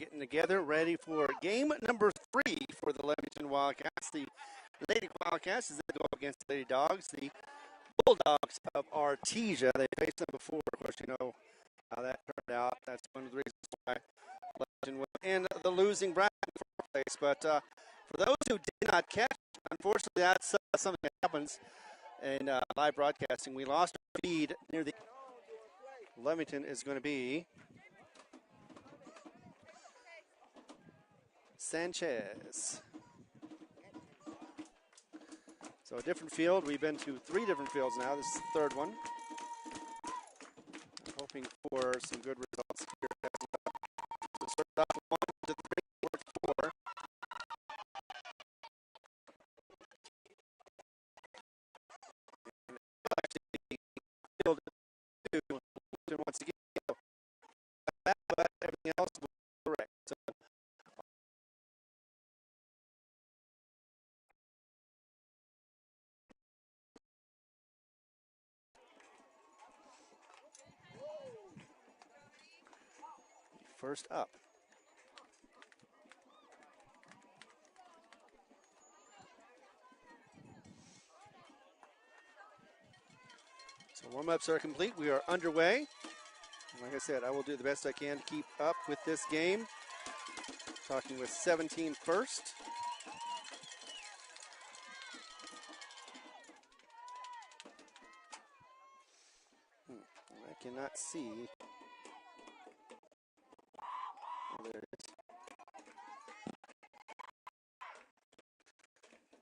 getting together, ready for game number 3 for the Lovington Wildcats. The Lady Wildcats, as they go against the Lady Dogs, the Bulldogs of Artesia. They faced them before. Of course, you know how that turned out. That's one of the reasons why Lovington was in the losing bracket in the first place. But for those who did not catch, unfortunately, that's something that happens in live broadcasting. We lost our feed near the. Lovington is going to be Sanchez. So a different field. We've been to 3 different fields now. This is the 3rd one. Hoping for some good results here. So start off 1 to 3, 4. And actually, field 2 once again. But everything else was correct. So first up. So warm-ups are complete. We are underway. And like I said, I will do the best I can to keep up with this game. Talking with 17 first. I cannot see. Oh, there it is.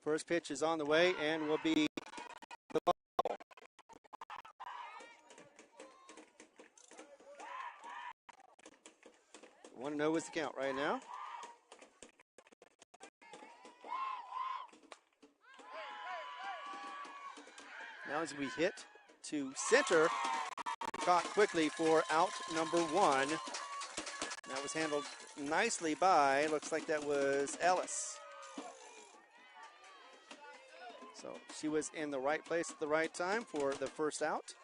First pitch is on the way and will be the ball. 1-0 is the count right now. Now as we hit to center, caught quickly for out number 1. That was handled nicely by, looks like that was Ellis. So she was in the right place at the right time for the first out.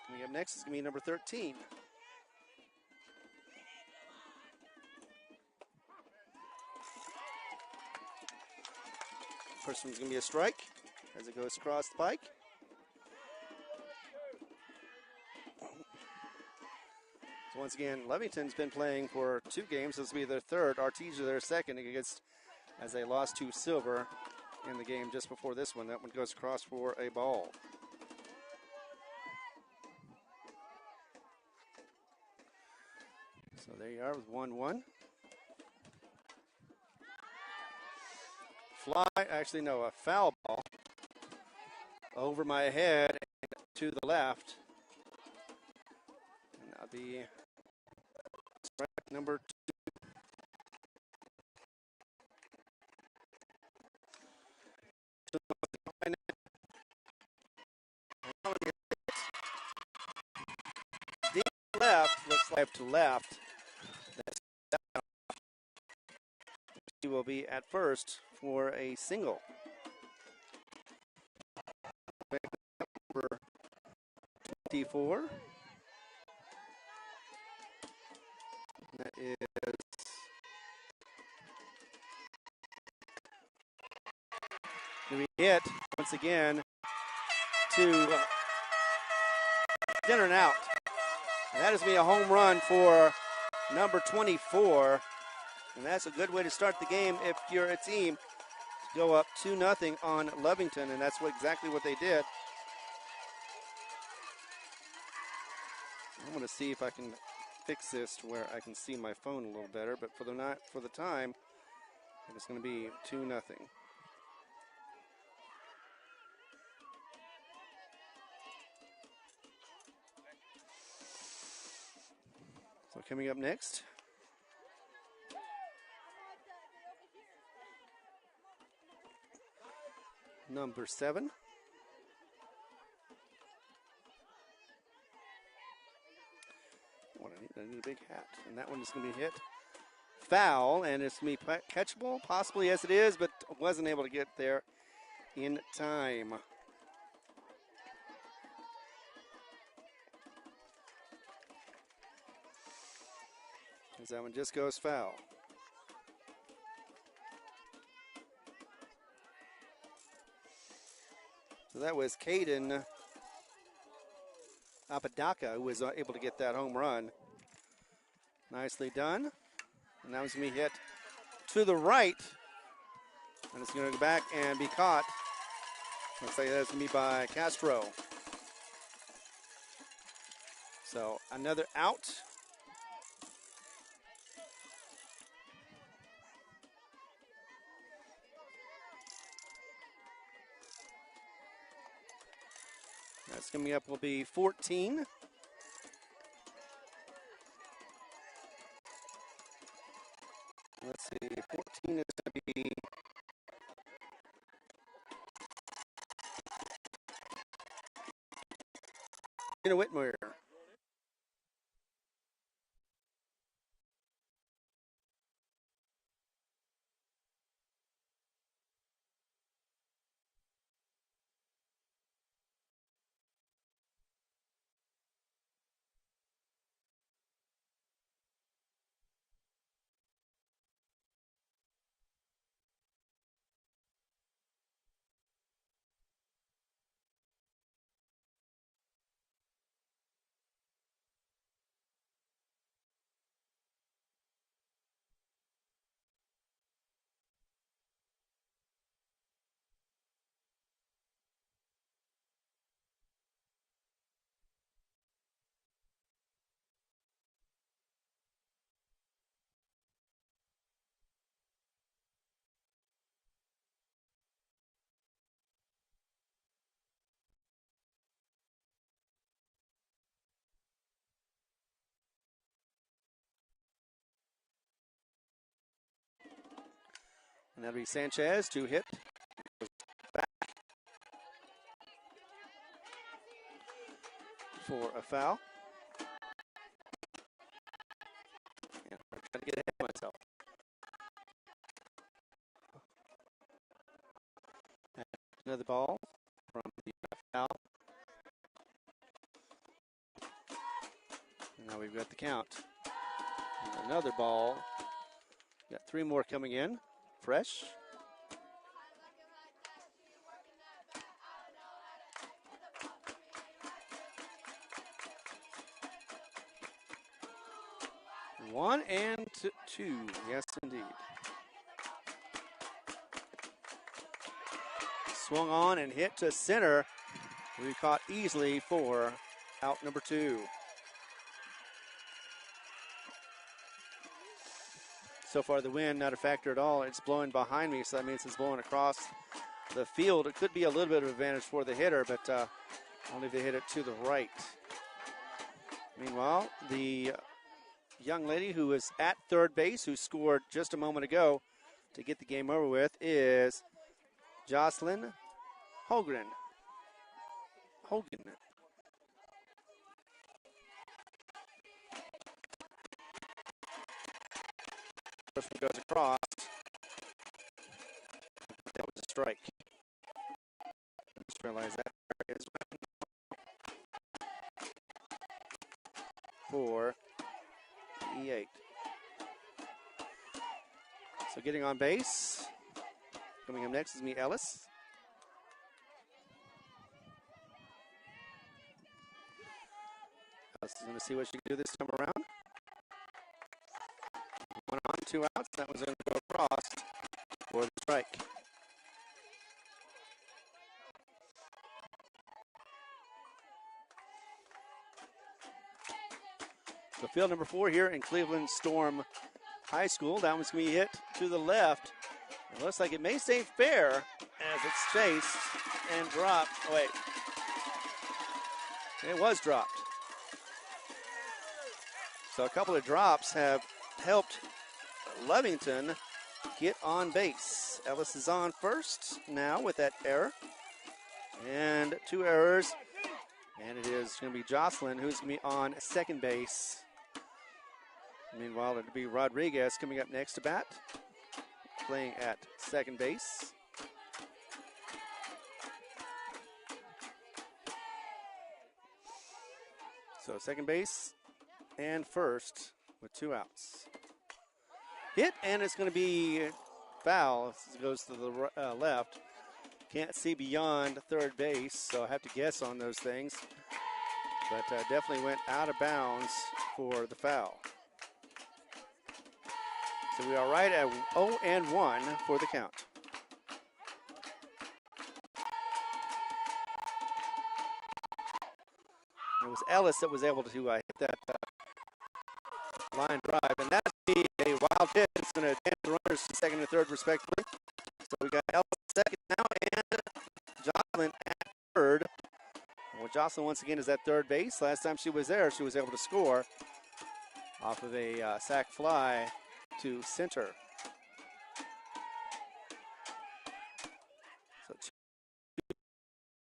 Coming up next is going to be number 13. First one's going to be a strike as it goes across the pike. So once again, Lovington's been playing for 2 games. This will be their 3rd. Artesia their 2nd against, as they lost to Silver in the game just before this one. That one goes across for a ball. So there you are with 1-1. Fly, actually no, a foul ball over my head and to the left. And that'll be strike number 2. Deep left, looks like to left. He will be at first for a single. Number 24. That is going to be hit once again to center and out. And that is going to be a home run for number 24. And that's a good way to start the game if you're a team to go up 2-0 on Lovington, and that's exactly what they did. I'm going to see if I can fix this to where I can see my phone a little better, but for the time, it's going to be 2-0. So coming up next, number 7. What I need a big hat. And that one is going to be hit foul, and it's going to be catchable, possibly, yes it is, but wasn't able to get there in time. as that one just goes foul. So that was Caden Apodaca who was able to get that home run. Nicely done. And that was going to be hit to the right. And it's going to go back and be caught. Looks like that's going to be by Castro. So another out. That's coming up will be 14. Let's see, 14 is going to be Whitmore. And that'll be Sanchez to hit. Back for a foul. Yeah, I'm trying to get ahead of myself. Another ball from the foul. And now we've got the count. And another ball. Got 3 more coming in. Fresh. One and 2. Yes, indeed. Swung on and hit to center. We caught easily for out number 2. So far the wind not a factor at all. It's blowing behind me, so that means it's blowing across the field. It could be a little bit of advantage for the hitter, but only if they hit it to the right. Meanwhile, the young lady who is at third base, who scored just a moment ago to get the game over with, is Jocelyn Hogan. First one goes across. That was a strike. Just realize that is for E8. So getting on base. Coming up next is me, Ellis. Ellis is going to see what she can do this time around. 1 on, 2 outs. That one's going to go across for the strike. So field number 4 here in Cleveland Storm High School. That one's going to be hit to the left. It looks like it may stay fair as it's chased and dropped. Oh, wait. It was dropped. So a couple of drops have helped Lovington get on base. Ellis is on first now with that error. And 2 errors. And it is going to be Jocelyn who's going to be on second base. Meanwhile, it'll be Rodriguez coming up next to bat, playing at second base. So second base and first with 2 outs. hit, and it's going to be foul. It goes to the left. Can't see beyond third base, so I have to guess on those things. But definitely went out of bounds for the foul. So we are right at 0-1 for the count. It was Ellis that was able to hit that line drive, and that's a wild pitch. It's going to advance the runners to second and third, respectively. So we got Ellis second now, and Jocelyn at third. Well, Jocelyn once again is at third base. Last time she was there, she was able to score off of a sac fly to center. So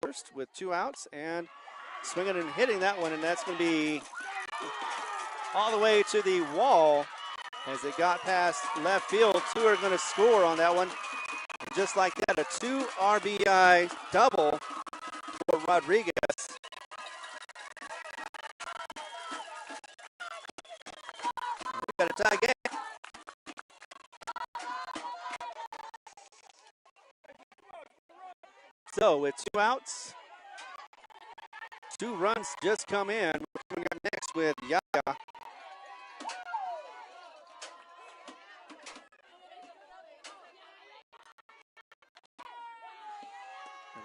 first with 2 outs, and swinging and hitting that one, and that's going to be all the way to the wall as it got past left field. 2 are going to score on that one. Just like that, a 2 RBI double for Rodriguez. We got a tie game. So with 2 outs, 2 runs just come in. We're coming up next with Yaya. And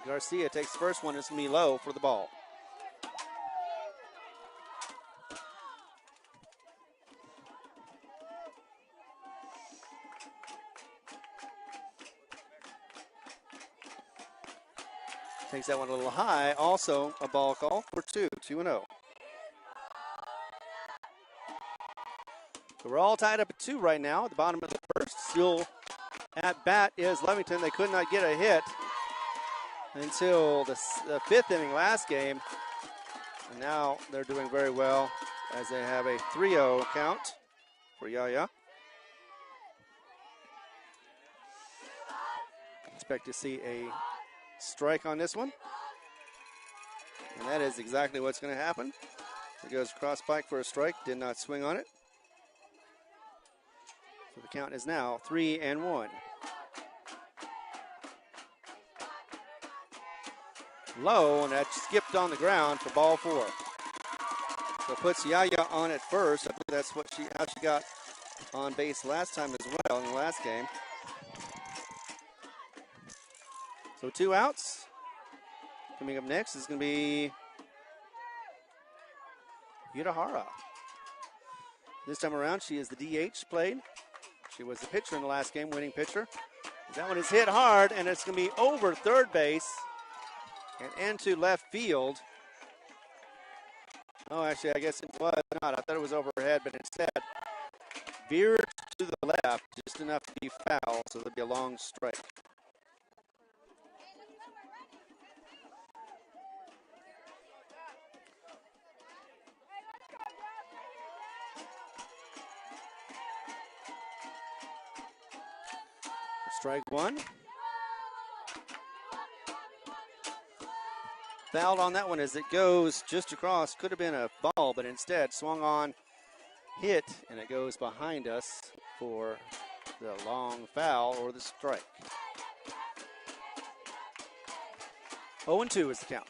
Garcia takes the first one. It's going to be low for the ball. Takes that one a little high. Also a ball call for 2-0. So we're all tied up at 2 right now at the bottom of the first. Still at bat is Lovington. They could not get a hit until the 5th inning last game. And now they're doing very well as they have a 3-0 count for Yaya. Expect to see a strike on this one. And that is exactly what's going to happen. It goes cross pike for a strike. Did not swing on it. So the count is now 3-1. Low, and that skipped on the ground for ball 4. So it puts Yaya on at first. I believe that's how she got on base last time as well in the last game. So 2 outs. Coming up next is going to be Yudahara. This time around, she is the DH played. She was the pitcher in the last game, winning pitcher. That one is hit hard, and it's going to be over third base and into left field. Oh, actually, I guess it was not. I thought it was overhead, but instead veered to the left, just enough to be foul, so there'll be a long strike. Strike 1. Fouled on that one as it goes just across. Could have been a ball, but instead swung on, hit, and it goes behind us for the long foul or the strike. 0-2 is the count.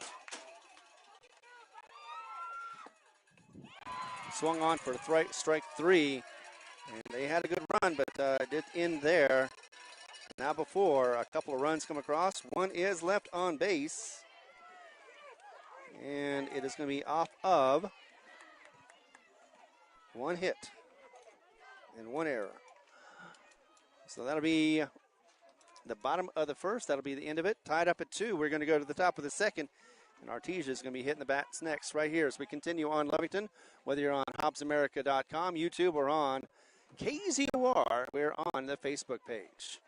Swung on for strike 3, and they had a good run, but it did end there. Now before a couple of runs come across, one is left on base, and it is going to be off of 1 hit and 1 error. So that'll be the bottom of the first. That'll be the end of it. Tied up at 2. We're going to go to the top of the second, and Artesia is going to be hitting the bats next right here as we continue on Lovington. Whether you're on HobbsAmerica.com, YouTube, or on KZOR, we're on the Facebook page.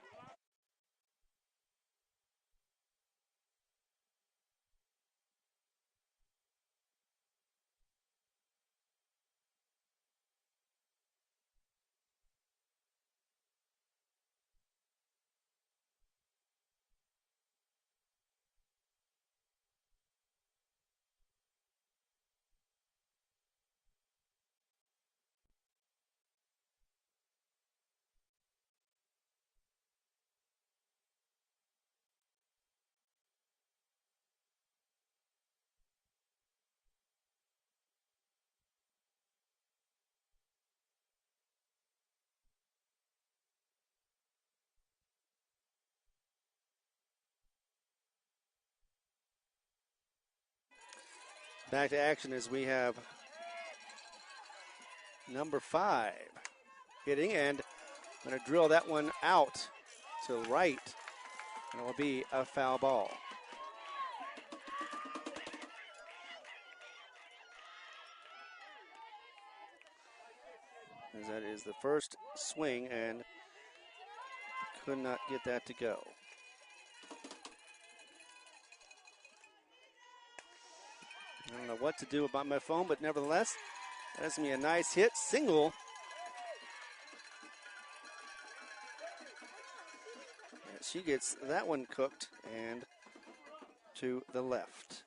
Back to action as we have number 5 hitting, and going to drill that one out to the right, and it will be a foul ball. As that is the first swing, and could not get that to go. I don't know what to do about my phone, but nevertheless, that's going to be a nice hit, single. And she gets that one cooked and to the left.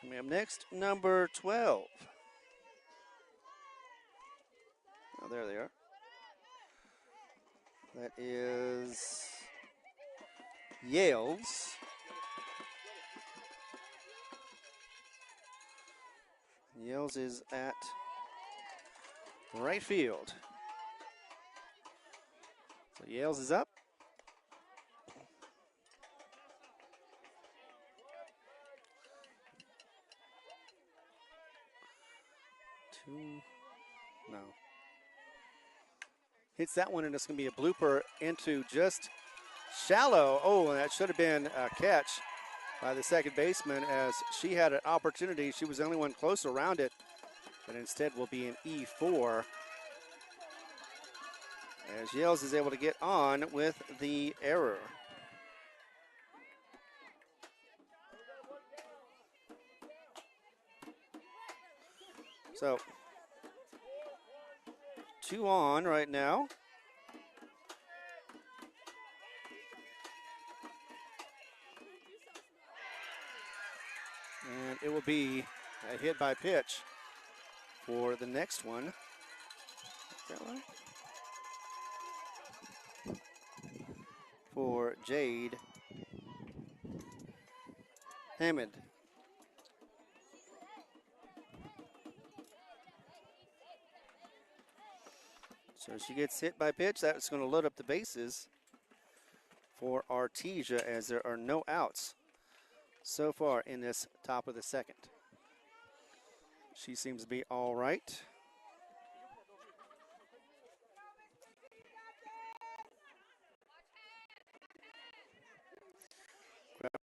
Coming up next, number 12. Oh, there they are. That is Yales. Yales is at right field. So Yales is up. No. Hits that one, and it's going to be a blooper into just shallow. Oh, and that should have been a catch by the second baseman as she had an opportunity. She was the only one close around it, but instead will be an E4. As Yales is able to get on with the error. So, 2 on right now. And it will be a hit by pitch for the next one. Is that right? For Jade Hammond. So she gets hit by pitch. That's going to load up the bases for Artesia as there are no outs so far in this top of the second. She seems to be all right.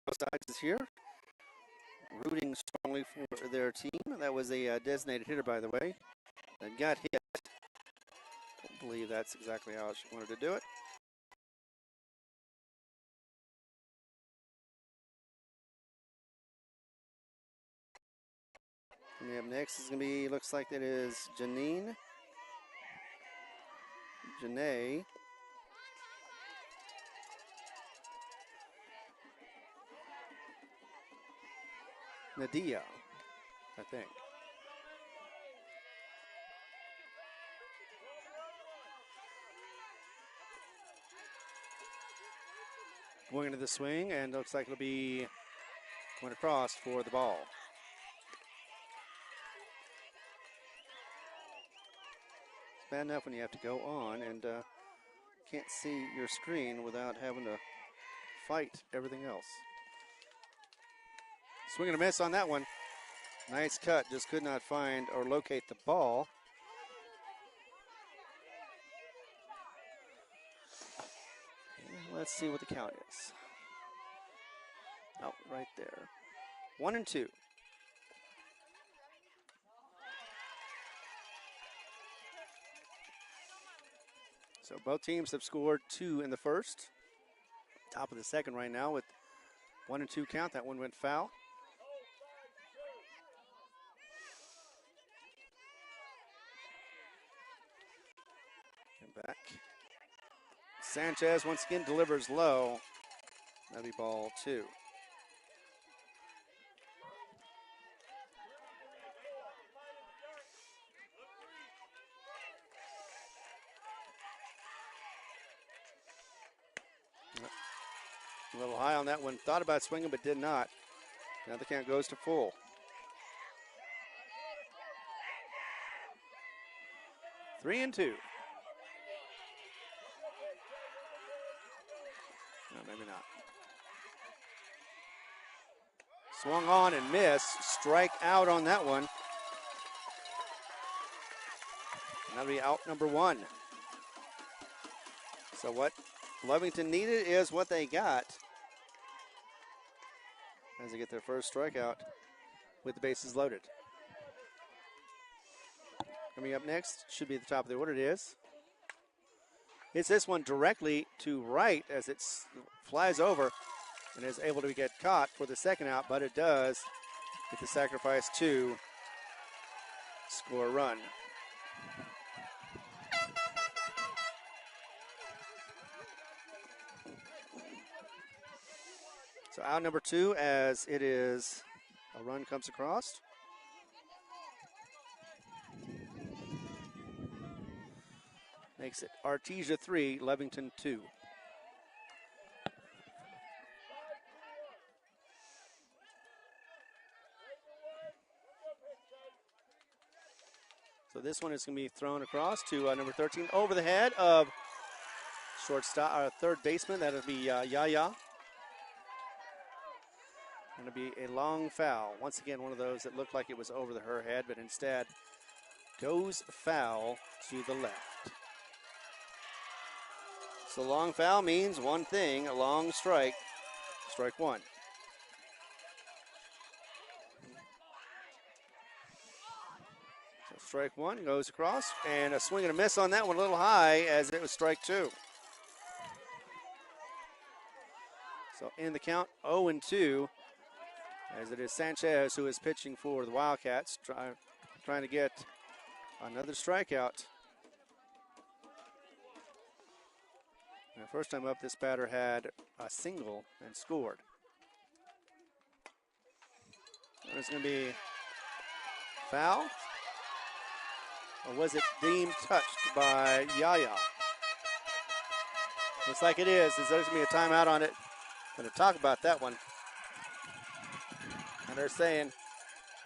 Both sides is here, rooting strongly for their team. That was a designated hitter, by the way, that got hit. I believe that's exactly how she wanted to do it. Coming up next is going to be, looks like that is Janae Nadia, I think. Going into the swing, and looks like it'll be going across for the ball. It's bad enough when you have to go on and can't see your screen without having to fight everything else. Swing and a miss on that one. Nice cut, just could not find or locate the ball. Let's see what the count is. Oh, right there. 1-2. So both teams have scored 2 in the first. Top of the second right now with 1-2 count. That one went foul. And back. Sanchez once again delivers low. That'll be ball 2. A little high on that one. Thought about swinging, but did not. Now the count goes to full. Three and 2. No, maybe not. Swung on and missed. Strike out on that one. And that'll be out number 1. So what Lovington needed is what they got as they get their first strikeout with the bases loaded. Coming up next, should be at the top of the order, it is. Hits this one directly to right as it flies over and is able to get caught for the second out, but it does get the sacrifice to score a run. So out number 2 as it is a run comes across. Makes it Artesia 3, Lovington 2. So this one is going to be thrown across to number 13 over the head of shortstop, third baseman. That'll be Yaya. Going to be a long foul. Once again, one of those that looked like it was over her head, but instead goes foul to the left. So long foul means one thing, a long strike, strike 1. So strike 1 goes across, and a swing and a miss on that one, a little high as it was strike 2. So in the count, 0-2, as it is Sanchez who is pitching for the Wildcats, trying to get another strikeout. And the first time up, this batter had a single and scored. And it's going to be foul, or was it deemed touched by Yaya? Looks like it is, as there's going to be a timeout on it. Going to talk about that one. And they're saying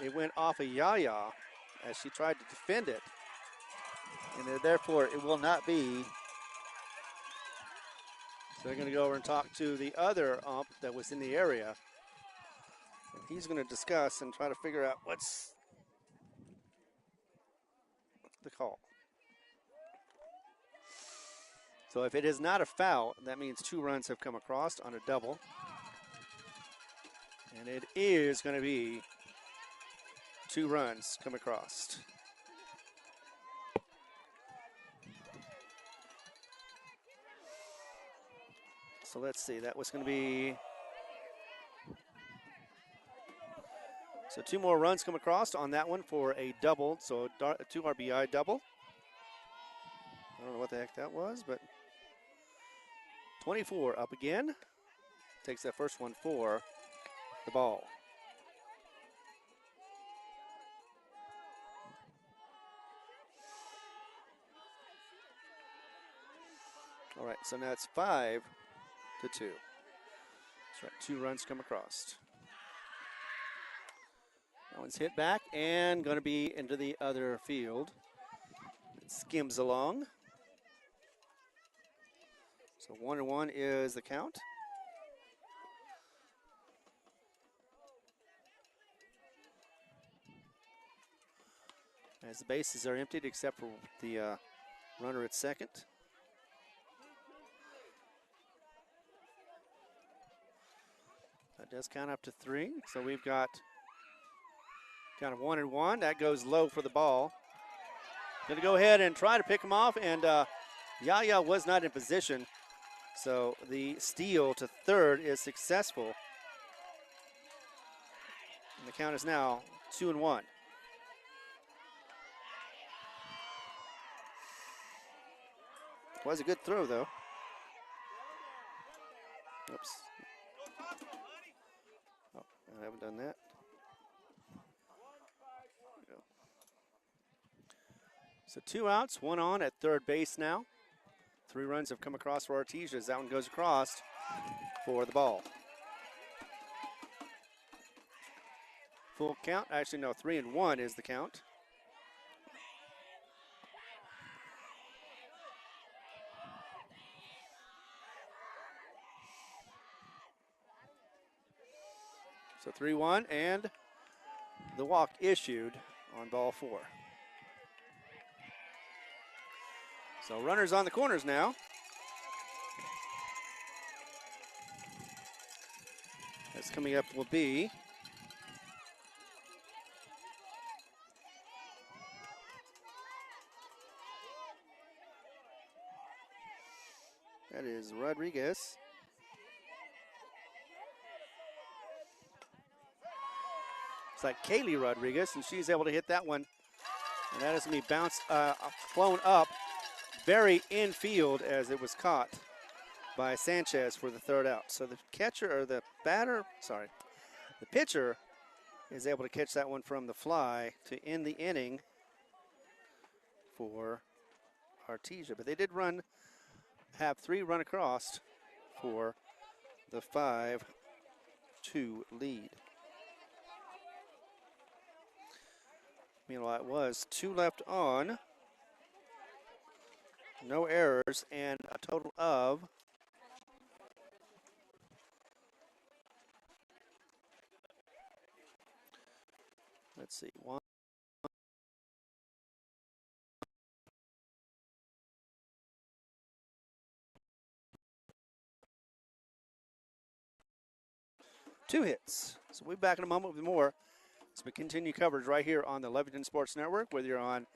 it went off of Yaya as she tried to defend it. And therefore, it will not be. So they're going to go over and talk to the other ump that was in the area. And he's going to discuss and try to figure out what's the call. So if it is not a foul, that means 2 runs have come across on a double. And it is going to be 2 runs come across. So let's see, that was going to be, so 2 more runs come across on that one for a double, so 2 RBI double. I don't know what the heck that was, but 24 up again. Takes that first one for the ball. All right, so now it's 5-2. That's right, 2 runs come across. That one's hit back and going to be into the other field. It skims along. So 1-1 is the count. As the bases are emptied except for the runner at second. That does count up to 3. So we've got kind of 1-1. That goes low for the ball. Going to go ahead and try to pick him off, and Yaya was not in position. So the steal to third is successful. And the count is now 2-1. Was a good throw, though. Oops. Oh, I haven't done that. There we go. So 2 outs, 1 on at third base now. 3 runs have come across for Artesia as that one goes across for the ball. Full count, actually no, 3-1 is the count. So 3-1, and the walk issued on ball 4. So runners on the corners now. That's coming up will be that is Rodriguez. It's like Kaylee Rodriguez, and she's able to hit that one. And that is going to be flown up very infield as it was caught by Sanchez for the 3rd out. So the pitcher is able to catch that one from the fly to end the inning for Artesia. But they did have 3 run across for the 5-2 lead. Meanwhile, it was 2 left on. No errors, and a total of 1. 2 hits. So we'll be back in a moment with more as we continue coverage right here on the Lovington Sports Network, whether you're on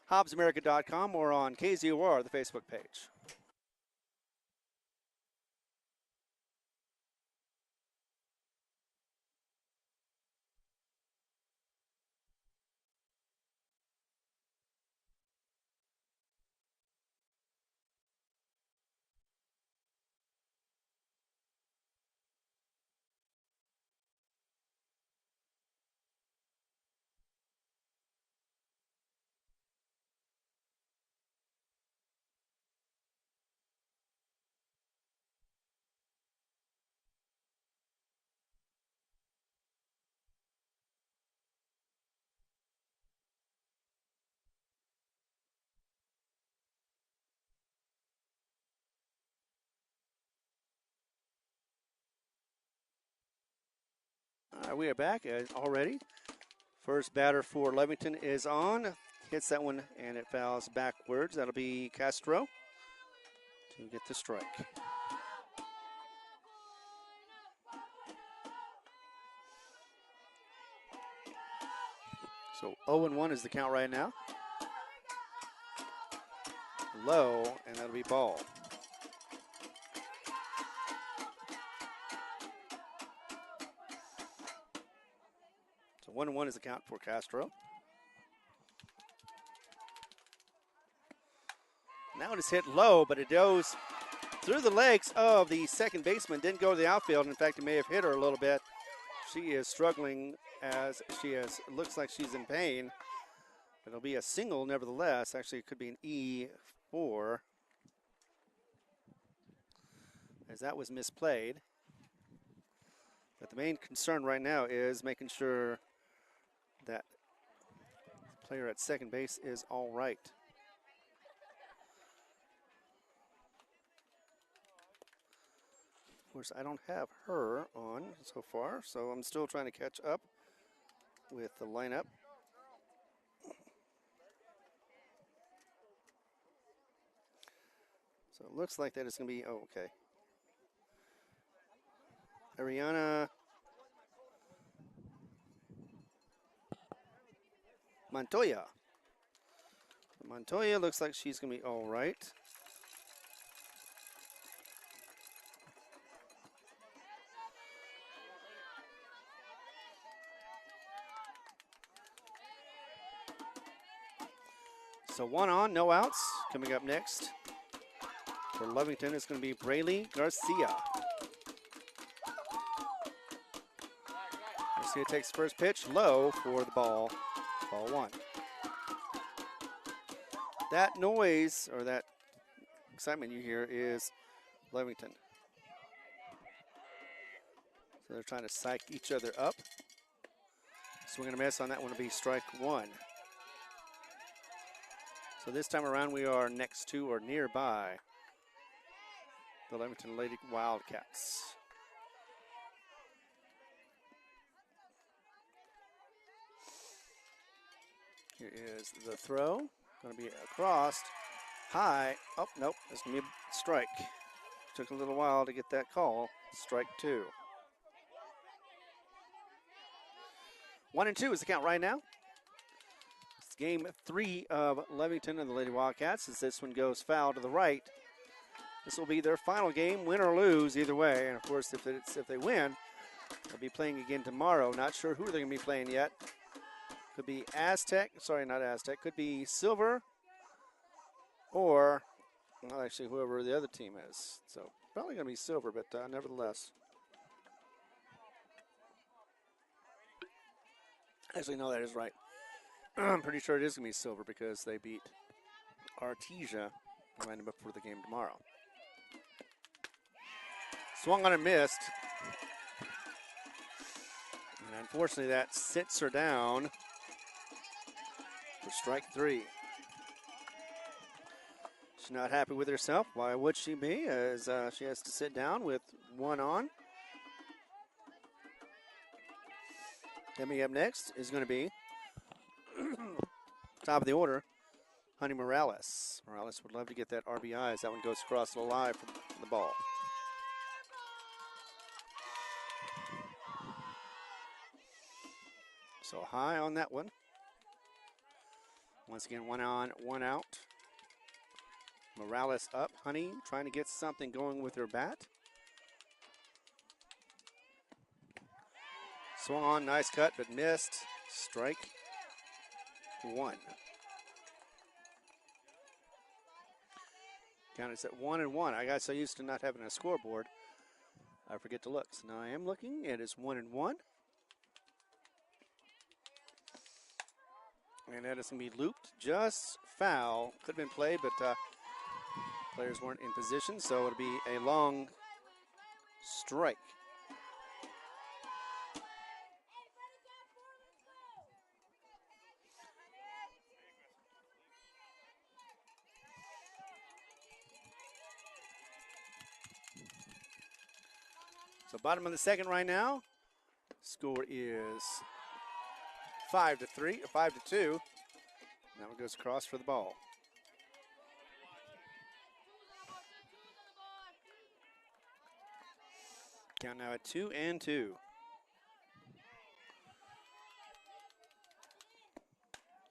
HobbsAmerica.com or on KZOR, the Facebook page. All right, we are back already. First batter for Lovington is on. Hits that one, and it fouls backwards. That'll be Castro to get the strike. So 0-1 is the count right now. Low, and that'll be ball. So 1-1 is the count for Castro. Now it is hit low, but it goes through the legs of the second baseman. Didn't go to the outfield. In fact, it may have hit her a little bit. She is struggling as looks like she's in pain. It'll be a single nevertheless. Actually, it could be an E4 as that was misplayed. But the main concern right now is making sure that the player at second base is all right. Of course, I don't have her on so far, so I'm still trying to catch up with the lineup. So it looks like that is going to be, okay. Ariana Montoya. Montoya looks like she's going to be all right. So 1 on, no outs. Coming up next for Lovington is going to be Braylee Garcia. Garcia takes the first pitch, low for the ball. Ball 1. That noise, or that excitement you hear, is Lovington. So they're trying to psych each other up. Swing and a miss on that one will be strike 1. So this time around we are next to or nearby the Lovington Lady Wildcats. Here is the throw. Going to be across. High. Oh, nope. It's going to be a strike. Took a little while to get that call. Strike 2. 1-2 is the count right now. It's game 3 of Lovington and the Lady Wildcats as this one goes foul to the right. This will be their final game, win or lose, either way. And of course, if they win, they'll be playing again tomorrow. Not sure who they're going to be playing yet. Could be Aztec. Sorry, not Aztec. Could be Silver or, well, actually, whoever the other team is. So probably going to be Silver, but nevertheless. Actually, no, that is right. I'm pretty sure it is going to be Silver because they beat Artesia right before the game tomorrow. Swung on and missed. And unfortunately, that sits her down for strike 3. She's not happy with herself. Why would she be? As she has to sit down with one on. Coming up next is going to be top of the order, Honey Morales. Morales would love to get that RBI as that one goes across the line from the ball. So high on that one. Once again, one on, one out. Morales up. Honey trying to get something going with her bat. Swung on, nice cut, but missed. Strike 1. Count is at 1-1. I got so used to not having a scoreboard, I forget to look. So now I am looking. It is 1-1. And that is going to be looped, just foul. Could have been played, but players weren't in position, so it'll be a long strike. So bottom of the second right now. Score is 5-3, or 5-2. That one goes across for the ball. Count now at 2-2.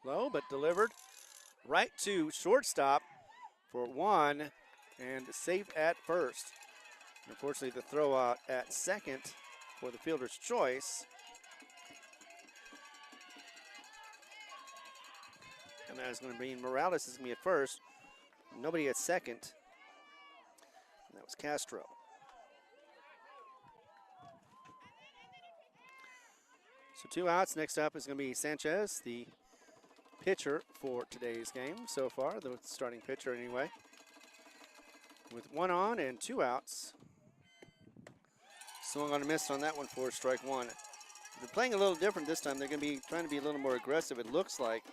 Low, but delivered right to shortstop for 1 and safe at first. Unfortunately, the throw out at second for the fielder's choice. And that is going to be Morales is going to be at first. Nobody at second. And that was Castro. So 2 outs. Next up is going to be Sanchez, the pitcher for today's game so far, the starting pitcher anyway. With 1 on and 2 outs. Swung on a miss on that one for strike 1. They're playing a little different this time. They're going to be trying to be a little more aggressive, it looks like,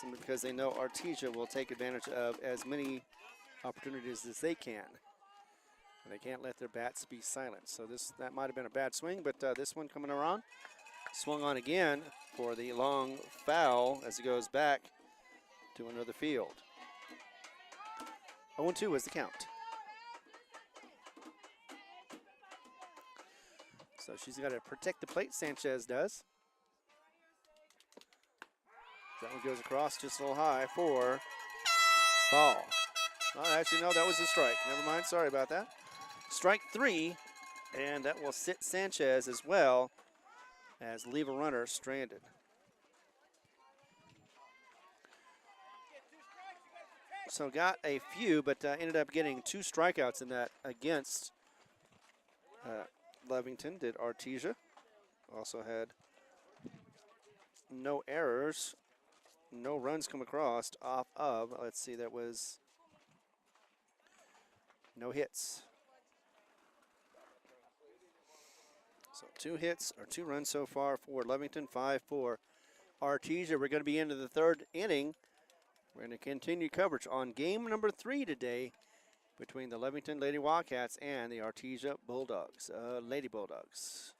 simply because they know Artesia will take advantage of as many opportunities as they can. And they can't let their bats be silent. So that might have been a bad swing, but this one coming around. Swung on again for the long foul as it goes back to another field. 0-2 is the count. So she's got to protect the plate, Sanchez does. That one goes across just a little high for ball. Oh, actually, no, that was a strike. Never mind, sorry about that. Strike 3, and that will sit Sanchez as well as leave a runner stranded. So got a few, but ended up getting 2 strikeouts in that against Lovington. Did Artesia. Also had no errors, no runs come across off of, let's see, that was no hits. So 2 hits or 2 runs so far for Lovington, 5 for Artesia. We're going to be into the 3rd inning. We're going to continue coverage on game number 3 today between the Lovington Lady Wildcats and the Artesia Bulldogs, Lady Bulldogs.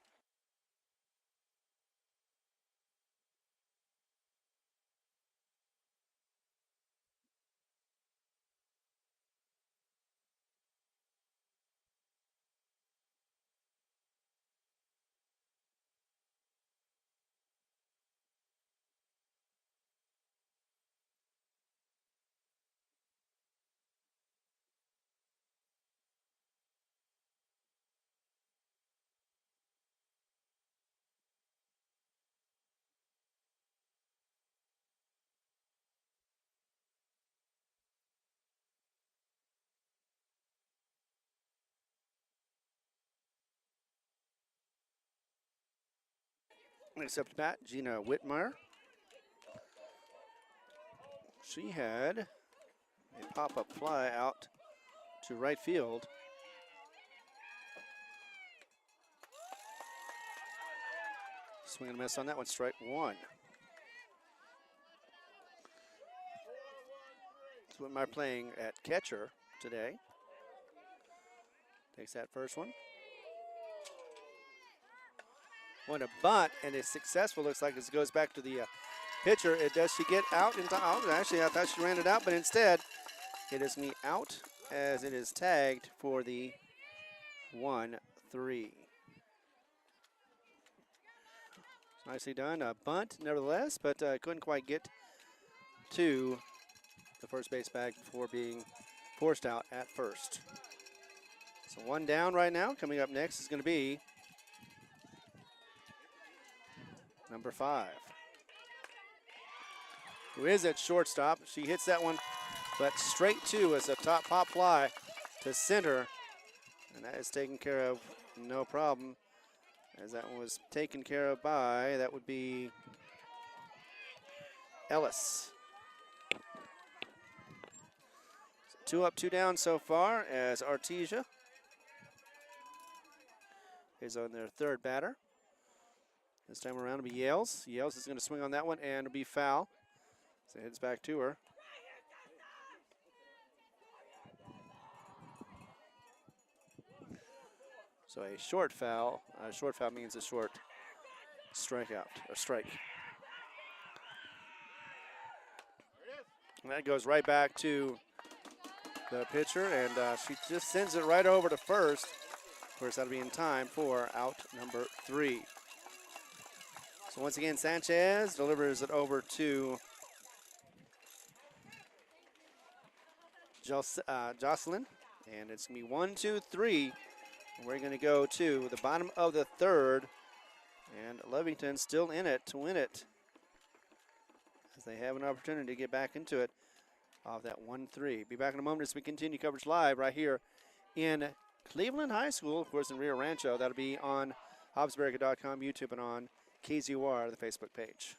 Next up to bat, Gina Whitmire. She had a pop-up fly out to right field. Swing and a miss on that one, strike one. So Whitmire playing at catcher today. Takes that first one. One a bunt, and it's successful. Looks like it goes back to the pitcher. Does she get out in time? Oh, actually, I thought she ran it out, but instead, it is me out as it is tagged for the 1-3. Nicely done. A bunt, nevertheless, but couldn't quite get to the first base bag before being forced out at first. So one down right now. Coming up next is going to be number 5, who is at shortstop. She hits that one, but straight to as a top pop fly to center, and that is taken care of no problem, as that one was taken care of by, that would be Ellis. So 2 up, 2 down so far, as Artesia is on their third batter. This time around it'll be Yales. Yales is going to swing on that one, and it'll be foul. So it heads back to her. So a short foul. A short foul means a short strikeout, or strike. And that goes right back to the pitcher, and she just sends it right over to first. Of course, that'll be in time for out number 3. So once again, Sanchez delivers it over to Jocelyn, and it's going to be 1, 2, 3. We're going to go to the bottom of the third, and Lovington still in it to win it, as they have an opportunity to get back into it off that 1-3. Be back in a moment as we continue coverage live right here in Cleveland High School, of course, in Rio Rancho. That'll be on HobbsBurger.com, YouTube, and on KZUR, the Facebook page.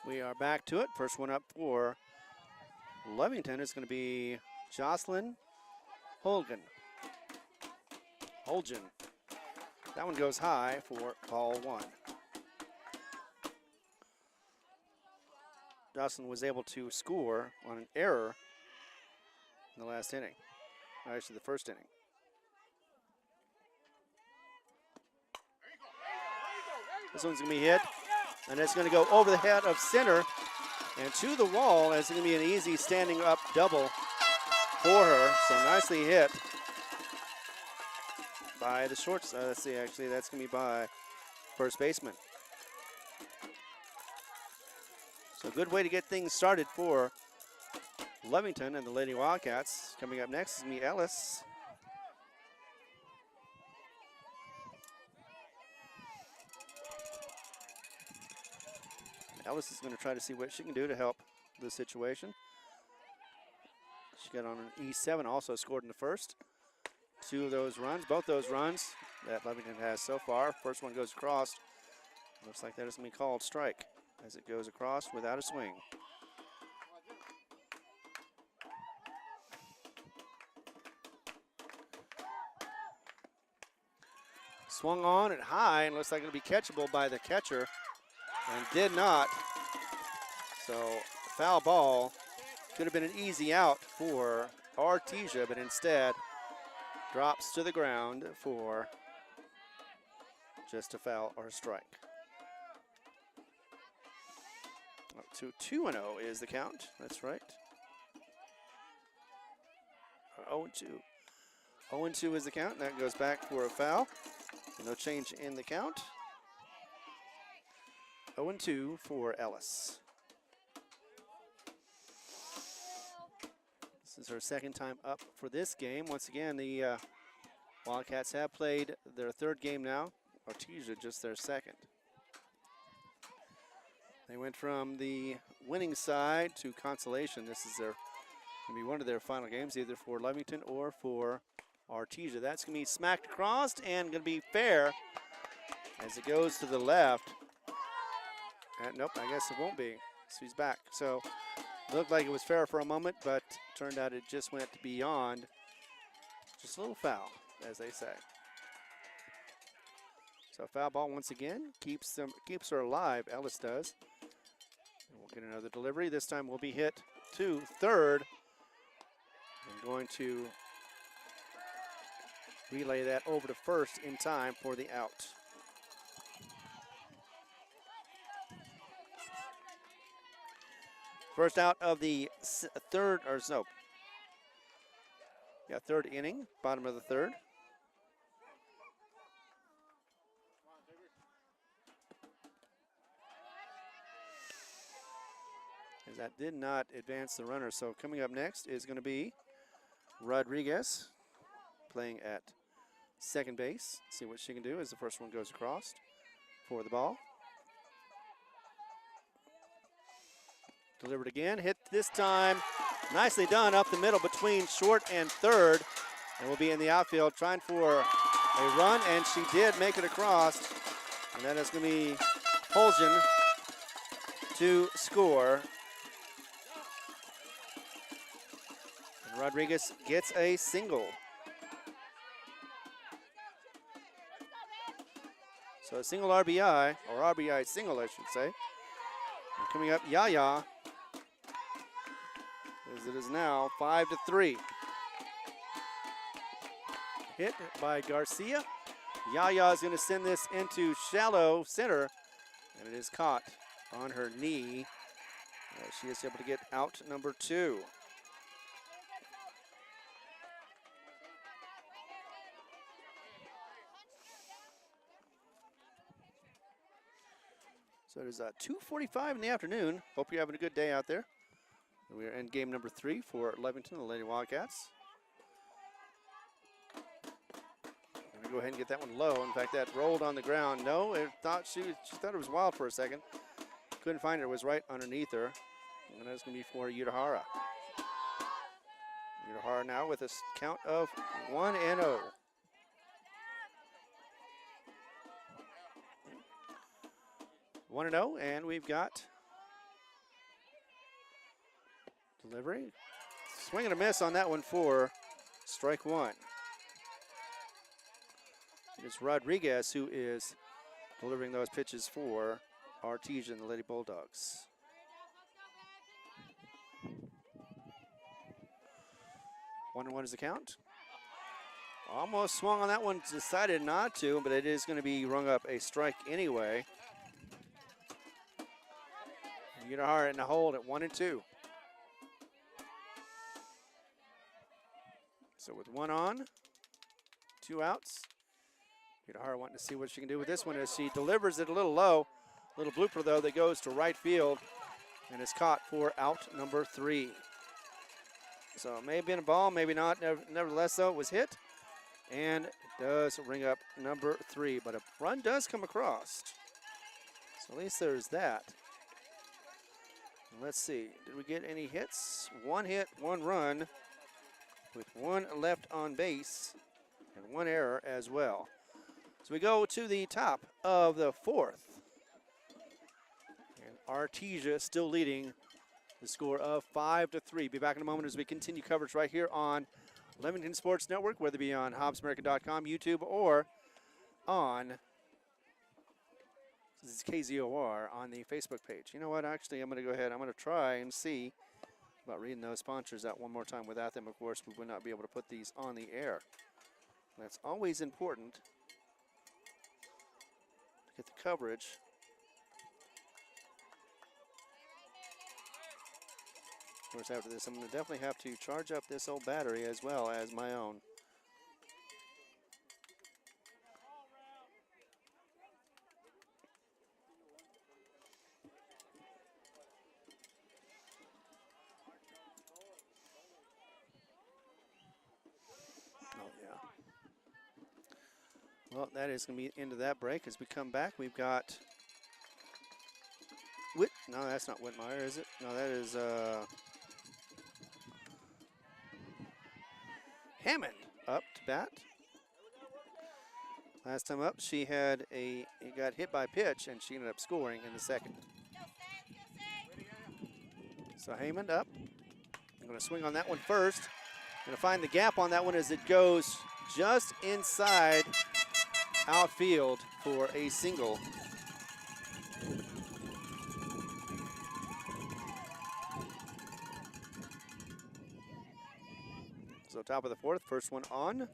We are back to it. First one up for Lovington is going to be Jocelyn Holgen. That one goes high for ball 1. Jocelyn was able to score on an error in the last inning, actually the first inning. This one's going to be hit, and it's going to go over the head of center and to the wall, as it's going to be an easy standing up double for her. So nicely hit by the shorts. Let's see, actually, that's going to be by first baseman. So good way to get things started for Lovington and the Lady Wildcats. Coming up next is Ellis. Ellis is going to try to see what she can do to help the situation. She got on an E7, also scored in the first. 2 of those runs, both those runs that Lovington has so far. First one goes across. Looks like that is going to be called strike as it goes across without a swing. Swung on and high, and looks like it'll be catchable by the catcher, and did not. So foul ball. Could have been an easy out for Artesia, but instead drops to the ground for just a foul or a strike. Up to 2-0 is the count. That's right. 0-2. 0-2 is the count. That goes back for a foul. No change in the count. 0-2 for Ellis. This is her second time up for this game. Once again, the Wildcats have played their third game now. Artesia just their second. They went from the winning side to consolation. This is going to be one of their final games, either for Lovington or for Artesia. That's going to be smacked across and going to be fair as it goes to the left. And nope, I guess it won't be. So he's back. So looked like it was fair for a moment, but turned out it just went beyond. Just a little foul, as they say. So foul ball once again keeps her alive. Ellis does. And we'll get another delivery. This time will be hit to third. I'm going to relay that over to first in time for the out. First out of the third inning, bottom of the third. As that did not advance the runner. So coming up next is going to be Rodriguez playing at second base. See what she can do as the first one goes across for the ball. Delivered again, hit this time. Nicely done up the middle between short and third. And will be in the outfield trying for a run, and she did make it across. And that is going to be Holgen to score. And Rodriguez gets a single. So a single RBI, or RBI single, I should say. And coming up, Yaya. As it is now 5-3. Hit by Garcia. Yaya is going to send this into shallow center, and it is caught on her knee. She is able to get out number 2. So it is 2:45 in the afternoon. Hope you're having a good day out there. We are in game number 3 for Lovington, the Lady Wildcats. I'm going to go ahead and get that one low. In fact, that rolled on the ground. No, she thought it was wild for a second. Couldn't find it. It was right underneath her. And that's going to be for Udahara. Udahara now with a count of 1-0. And we've got delivery. Swing and a miss on that one for strike 1. It's Rodriguez who is delivering those pitches for Artesia and the Lady Bulldogs. 1-1 is the count. Almost swung on that one, decided not to, but it is going to be rung up a strike anyway. Udahara in the hold at 1-2. So with 1 on, 2 outs. Udahara wanting to see what she can do with this one as she delivers it a little low. Little blooper though that goes to right field and is caught for out number 3. So it may have been a ball, maybe not. Nevertheless though, it was hit and it does ring up number 3, but a run does come across. So at least there's that. Let's see, did we get any hits? 1 hit, 1 run, with 1 left on base and 1 error as well. So we go to the top of the 4th. And Artesia still leading the score of 5-3. Be back in a moment as we continue coverage right here on Lovington Sports Network, whether it be on HobbsAmerica.com, YouTube, or on this is KZOR on the Facebook page. You know what? Actually, I'm going to go ahead. I'm going to try and see about reading those sponsors out one more time. Without them, of course, we would not be able to put these on the air. That's always important to get the coverage. Of course, after this, I'm going to definitely have to charge up this old battery as well as my own. Oh, yeah. Well, that is going to be the end of that break. As we come back, we've got no, that's not Whitmire, is it? No, that is Hammond up to bat. Last time up, she had got hit by pitch, and she ended up scoring in the second. So Hammond up. I'm going to swing on that one first. Going to find the gap on that one as it goes just inside outfield for a single. So top of the fourth, first one on.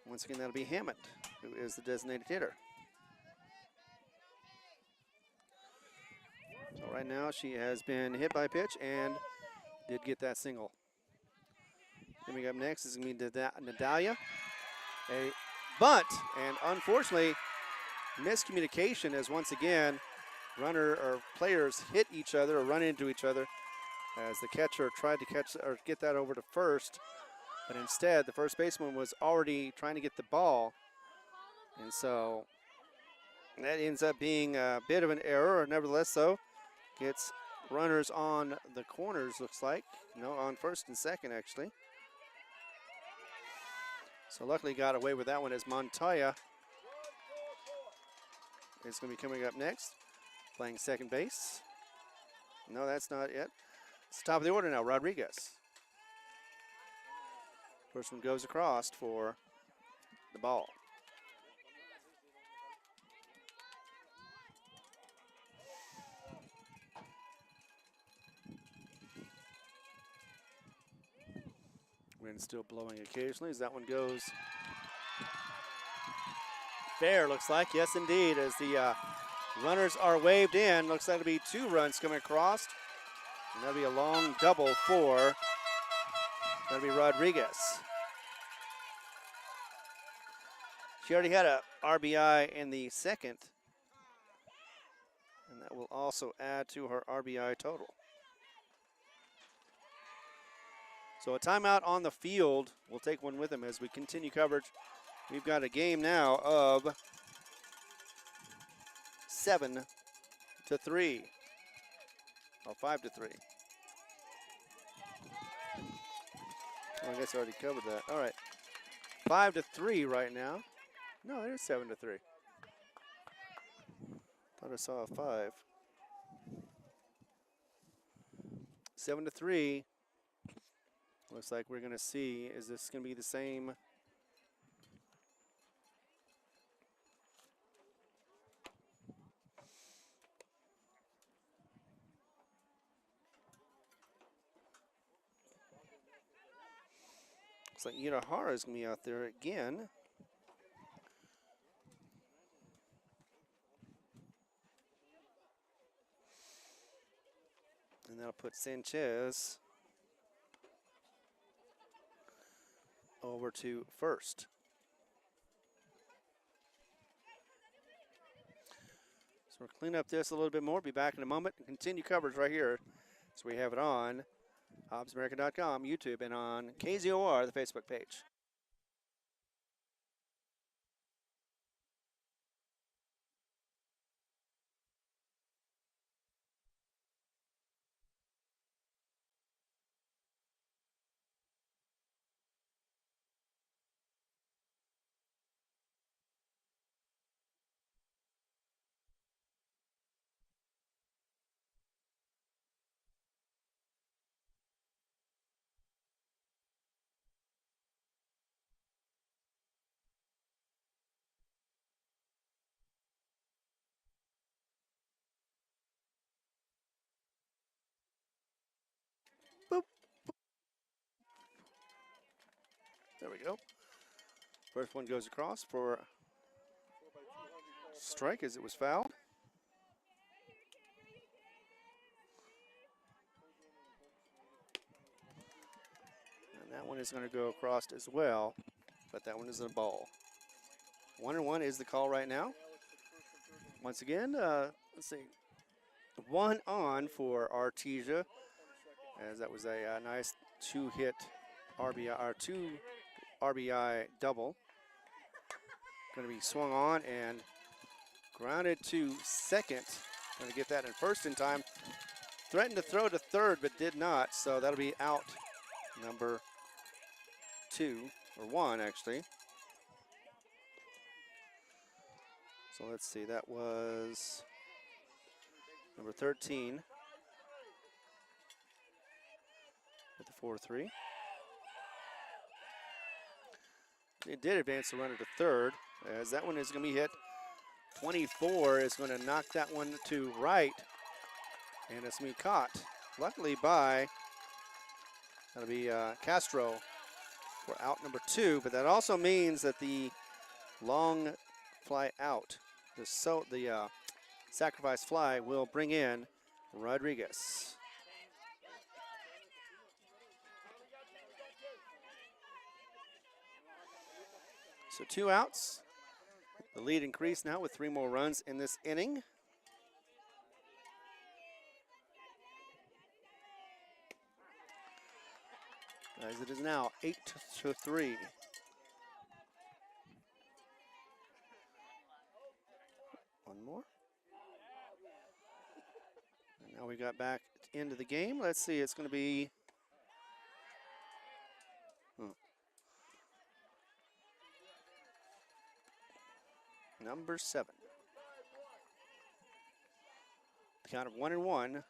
Once again, that'll be Hammond, who is the designated hitter. So right now, she has been hit by a pitch and did get that single. Coming up next is going to be Nadalia. A bunt, and unfortunately, miscommunication as once again, players hit each other or run into each other as the catcher tried to catch or get that over to first, but instead the first baseman was already trying to get the ball, and so that ends up being a bit of an error. Nevertheless, though, gets runners on the corners, looks like. No, on first and second, actually. So luckily got away with that one as Montoya is going to be coming up next, playing second base. No, that's not it. It's top of the order now, Rodriguez. First one goes across for the ball. Wind still blowing occasionally as that one goes fair, looks like. Yes, indeed, as the runners are waved in. Looks like it'll be 2 runs coming across. And that'll be a long double for, that'll be Rodriguez. She already had a RBI in the second, and that will also add to her RBI total. So a timeout on the field. We'll take one with them as we continue coverage. We've got a game now of 7-3. Oh, 5-3. Oh, I guess I already covered that. All right. 5-3 right now. No, it is 7-3. Thought I saw a 5. 7-3. Looks like we're going to see, is this going to be the same? Looks like Yurahara is going to be out there again. And that'll put Sanchez over to first. So we'll clean up this a little bit more. Be back in a moment and continue coverage right here. So we have it on HobbsAmerica.com, YouTube, and on KZOR, the Facebook page. Boop. There we go. First one goes across for strike as it was fouled. And that one is going to go across as well, but that one is a ball. 1-1 is the call right now. Once again, let's see. 1 on for Artesia, as that was a nice two-hit RBI, or 2 RBI double. Going to be swung on and grounded to second. Going to get that in first in time. Threatened to throw to third, but did not, so that'll be out number 2, or 1 actually. So let's see, that was number 13 with the 4-3. It did advance the runner to third, as that one is going to be hit. 24 is going to knock that one to right, and it's going to be caught, luckily by, that'll be Castro for out number 2, but that also means that the long fly out, the sacrifice fly, will bring in Rodriguez. So 2 outs. The lead increased now with 3 more runs in this inning. As it is now 8-3. One more. And now we got back into the game. Let's see, it's going to be number 7. The count of 1-1.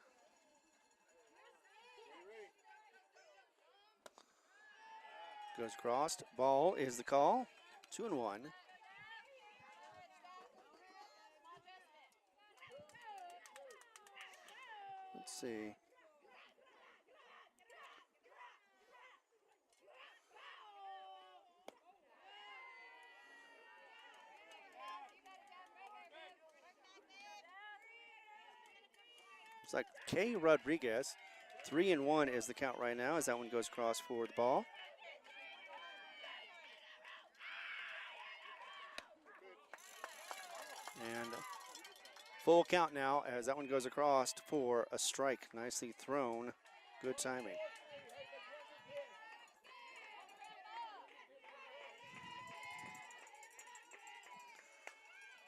Goes crossed. Ball is the call. 2-1. Let's see. It's like K. Rodriguez. 3-1 is the count right now as that one goes cross for the ball. And full count now as that one goes across for a strike. Nicely thrown. Good timing.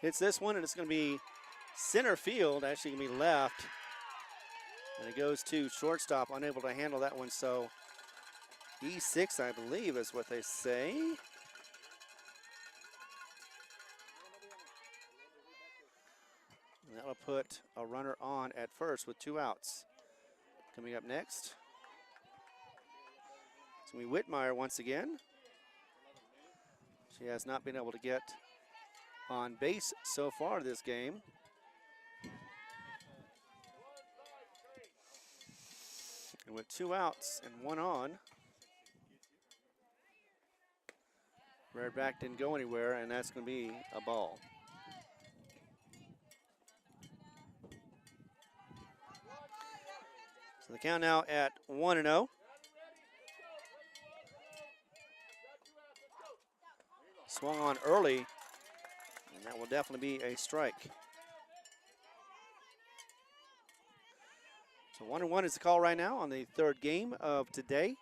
Hits this one and it's going to be center field, actually going to be left. And it goes to shortstop, unable to handle that one. So E6, I believe, is what they say. And that'll put a runner on at first with 2 outs. Coming up next, it's going to be Whitmire once again. She has not been able to get on base so far this game. And with 2 outs and 1 on, Redback didn't go anywhere, and that's going to be a ball. So the count now at 1-0. Swung on early, and that will definitely be a strike. So 1-1 is the call right now on the 3rd game of today.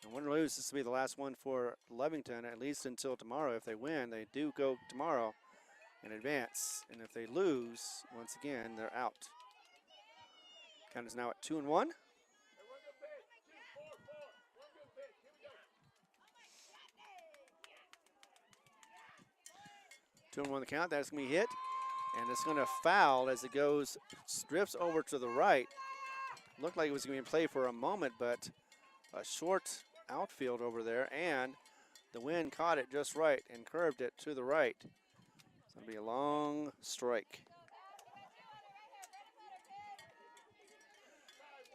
And win or lose, this will be the last one for Lovington, at least until tomorrow. If they win, they do go tomorrow and advance. And if they lose, once again, they're out. Count is now at 2-1. Two and 1 the count. That's going to be hit. And it's going to foul as it goes, drifts over to the right. Looked like it was going to be in play for a moment, but a short outfield over there, and the wind caught it just right and curved it to the right. It's going to be a long strike.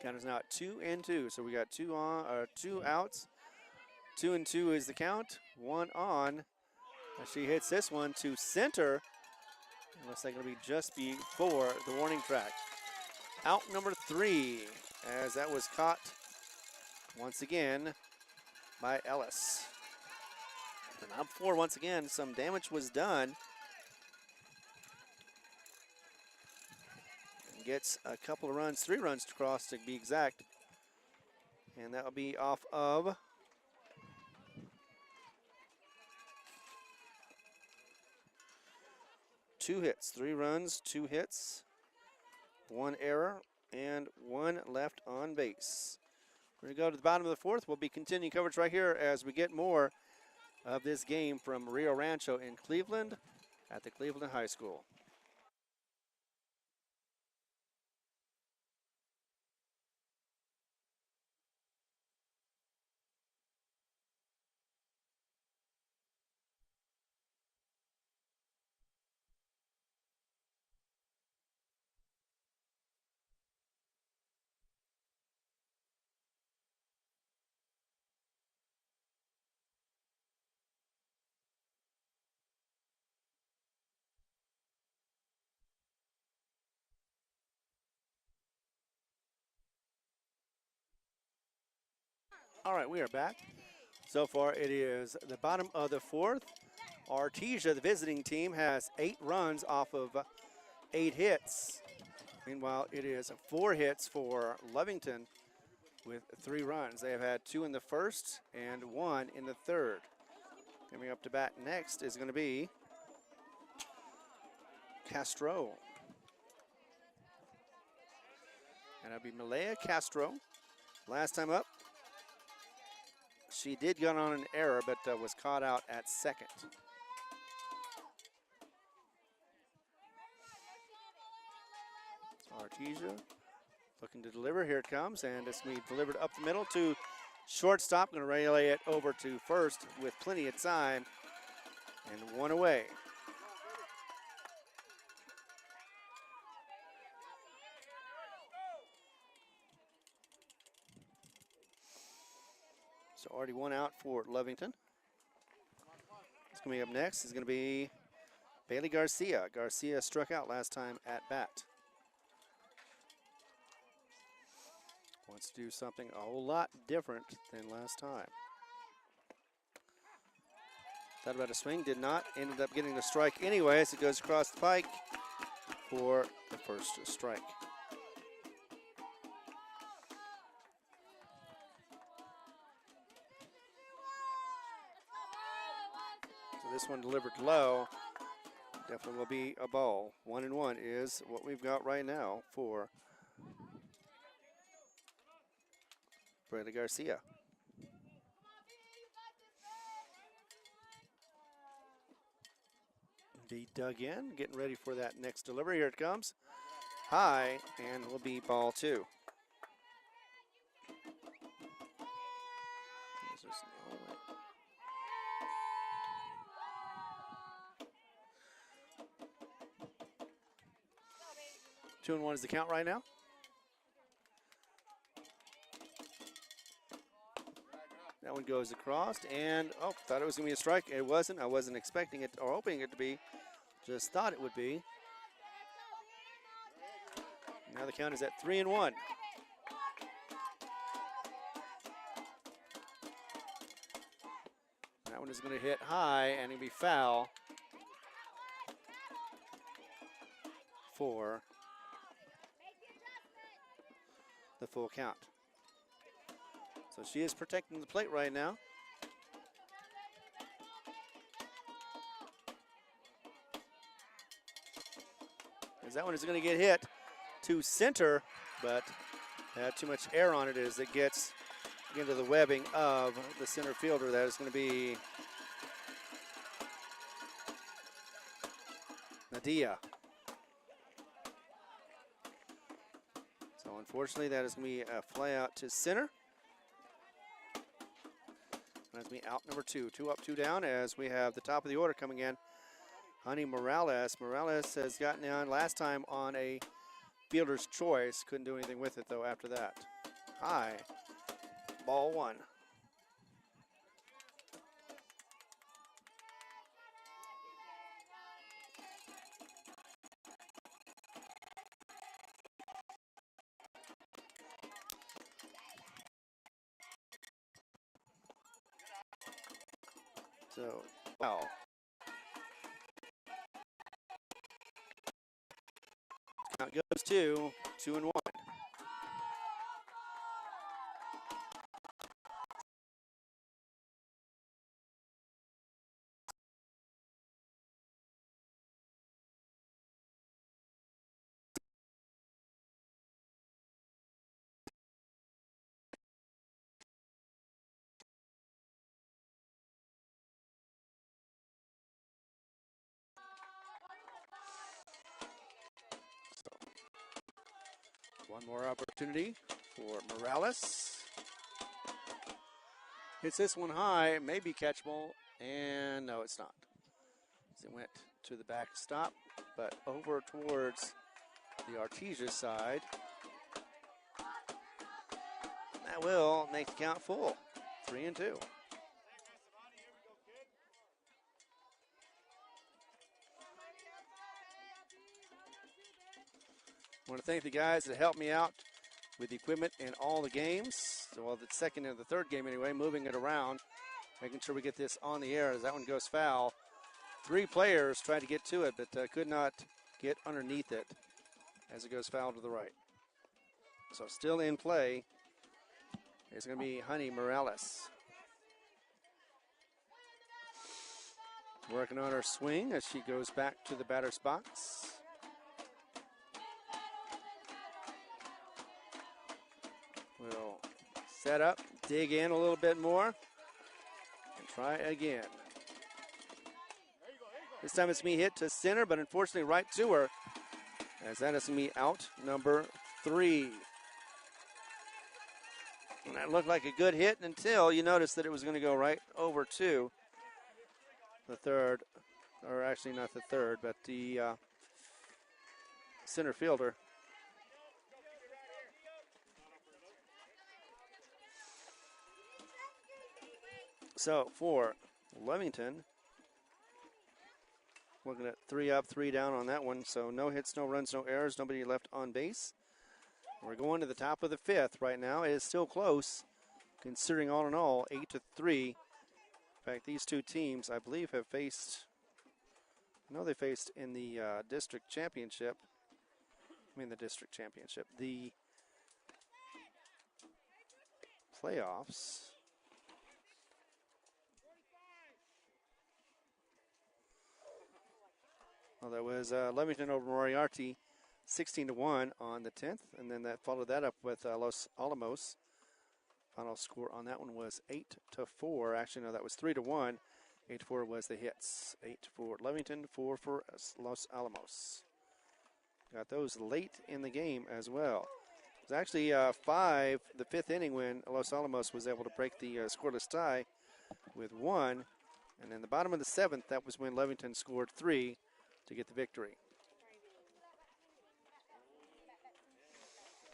Count is now at 2-2, so we got 2 outs. 2-2 is the count. 1 on. As she hits this one to center. It looks like it'll be just before the warning track. Out number 3, as that was caught once again by Ellis. And out 4 once again, some damage was done. And gets a couple of runs, 3 runs to cross to be exact. And that'll be off of two hits, 3 runs, 2 hits, 1 error, and 1 left on base. We're going to go to the bottom of the 4th. We'll be continuing coverage right here as we get more of this game from Rio Rancho in Cleveland at the Cleveland High School. All right, we are back. So far, it is the bottom of the 4th. Artesia, the visiting team, has 8 runs off of 8 hits. Meanwhile, it is 4 hits for Lovington with 3 runs. They have had 2 in the 1st and 1 in the 3rd. Coming up to bat next is going to be Castro. And it'll be Malaya Castro. Last time up, she did get on an error, but was caught out at second. So Artesia looking to deliver. Here it comes, and it's going to be delivered up the middle to shortstop. Going to relay it over to first with plenty of time, and 1 away. So already 1 out for Lovington. What's going to be up next is going to be Bailey Garcia. Garcia struck out last time at bat. Wants to do something a whole lot different than last time. Thought about a swing, did not. Ended up getting the strike anyway as it goes across the pike for the first strike. This one delivered low. Definitely will be a ball. 1-1 is what we've got right now for Brenda Garcia. Be dug in, getting ready for that next delivery. Here it comes. High, and will be ball 2. 2-1 is the count right now. That one goes across, and oh, thought it was going to be a strike. It wasn't. I wasn't expecting it or hoping it to be. Just thought it would be. Now the count is at 3-1. That one is going to hit high, and it'll be foul for the full count. So she is protecting the plate right now. As that one is going to get hit to center, but had too much air on it as it gets into the webbing of the center fielder. That is going to be Nadia. So unfortunately, that is going to be a fly out to center. That's going to be out number 2. 2 up, 2 down as we have the top of the order coming in. Honey Morales. Morales has gotten down last time on a fielder's choice. Couldn't do anything with it, though, after that. High. Ball 1. So, wow. Count goes to 2-1. One more opportunity for Morales. Hits this one high, maybe catchable, and no, it's not. It went to the backstop, but over towards the Artesia side. That will make the count full, 3-2. I want to thank the guys that helped me out with the equipment in all the games. So, well, the second and the third game anyway, moving it around, making sure we get this on the air as that one goes foul. 3 players tried to get to it, but could not get underneath it as it goes foul to the right. So still in play is going to be Honey Morales. Working on her swing as she goes back to the batter's box. We'll set up, dig in a little bit more, and try again. This time it's me hit to center, but unfortunately right to her, as that is going to be out number 3. And that looked like a good hit until you noticed that it was going to go right over to the third, or actually not the third, but the center fielder. So for Lovington, looking at 3 up, 3 down on that one. So no hits, no runs, no errors, nobody left on base. We're going to the top of the 5th right now. It is still close, considering all in all, 8-3. In fact, these two teams, I believe, have faced, I know they faced in the district championship. The playoffs. Well, that was Lovington over Moriarty, 16-1 on the 10th, and then that followed that up with Los Alamos. Final score on that one was 8-4. Actually, no, that was 3-1. 8-4 was the hits. 8 for Lovington, 4 for Los Alamos. Got those late in the game as well. It was actually 5, the 5th inning, when Los Alamos was able to break the scoreless tie with 1. And then the bottom of the 7th, that was when Lovington scored 3 to get the victory.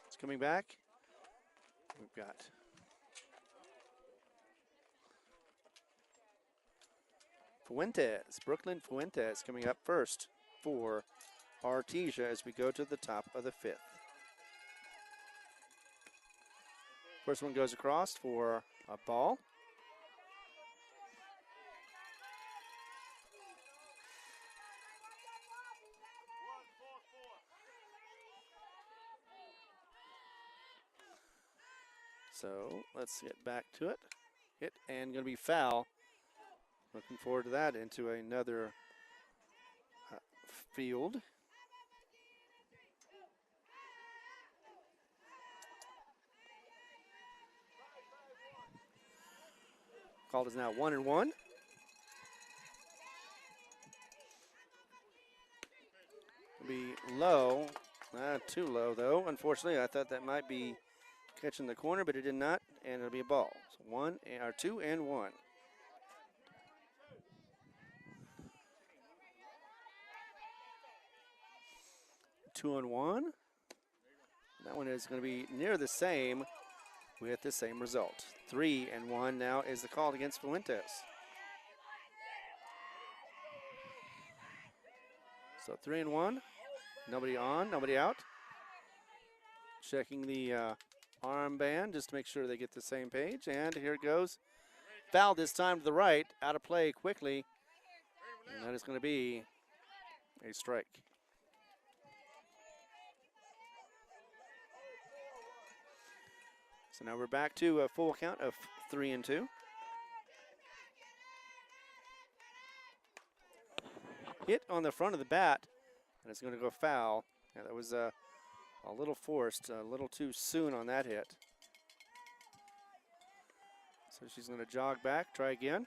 It's coming back. We've got Fuentes, Brooklyn Fuentes coming up first for Artesia as we go to the top of the 5th. First one goes across for a ball. So let's get back to it. Hit and going to be foul. Looking forward to that into another field. Called is now 1-1. Be low, not too low though. Unfortunately, I thought that might be catching the corner, but it did not, and it'll be a ball. So 2-1. 2-1. That one is going to be near the same with the same result. 3-1 now is the call against Fuentes. So 3-1. Nobody on, nobody out. Checking the armband just to make sure they get the same page. And here it goes. foul this time to the right, out of play quickly, and that is going to be a strike. So now we're back to a full count of 3-2. Hit on the front of the bat, and it's going to go foul. Yeah, that was a little forced, a little too soon on that hit. So she's going to jog back, try again.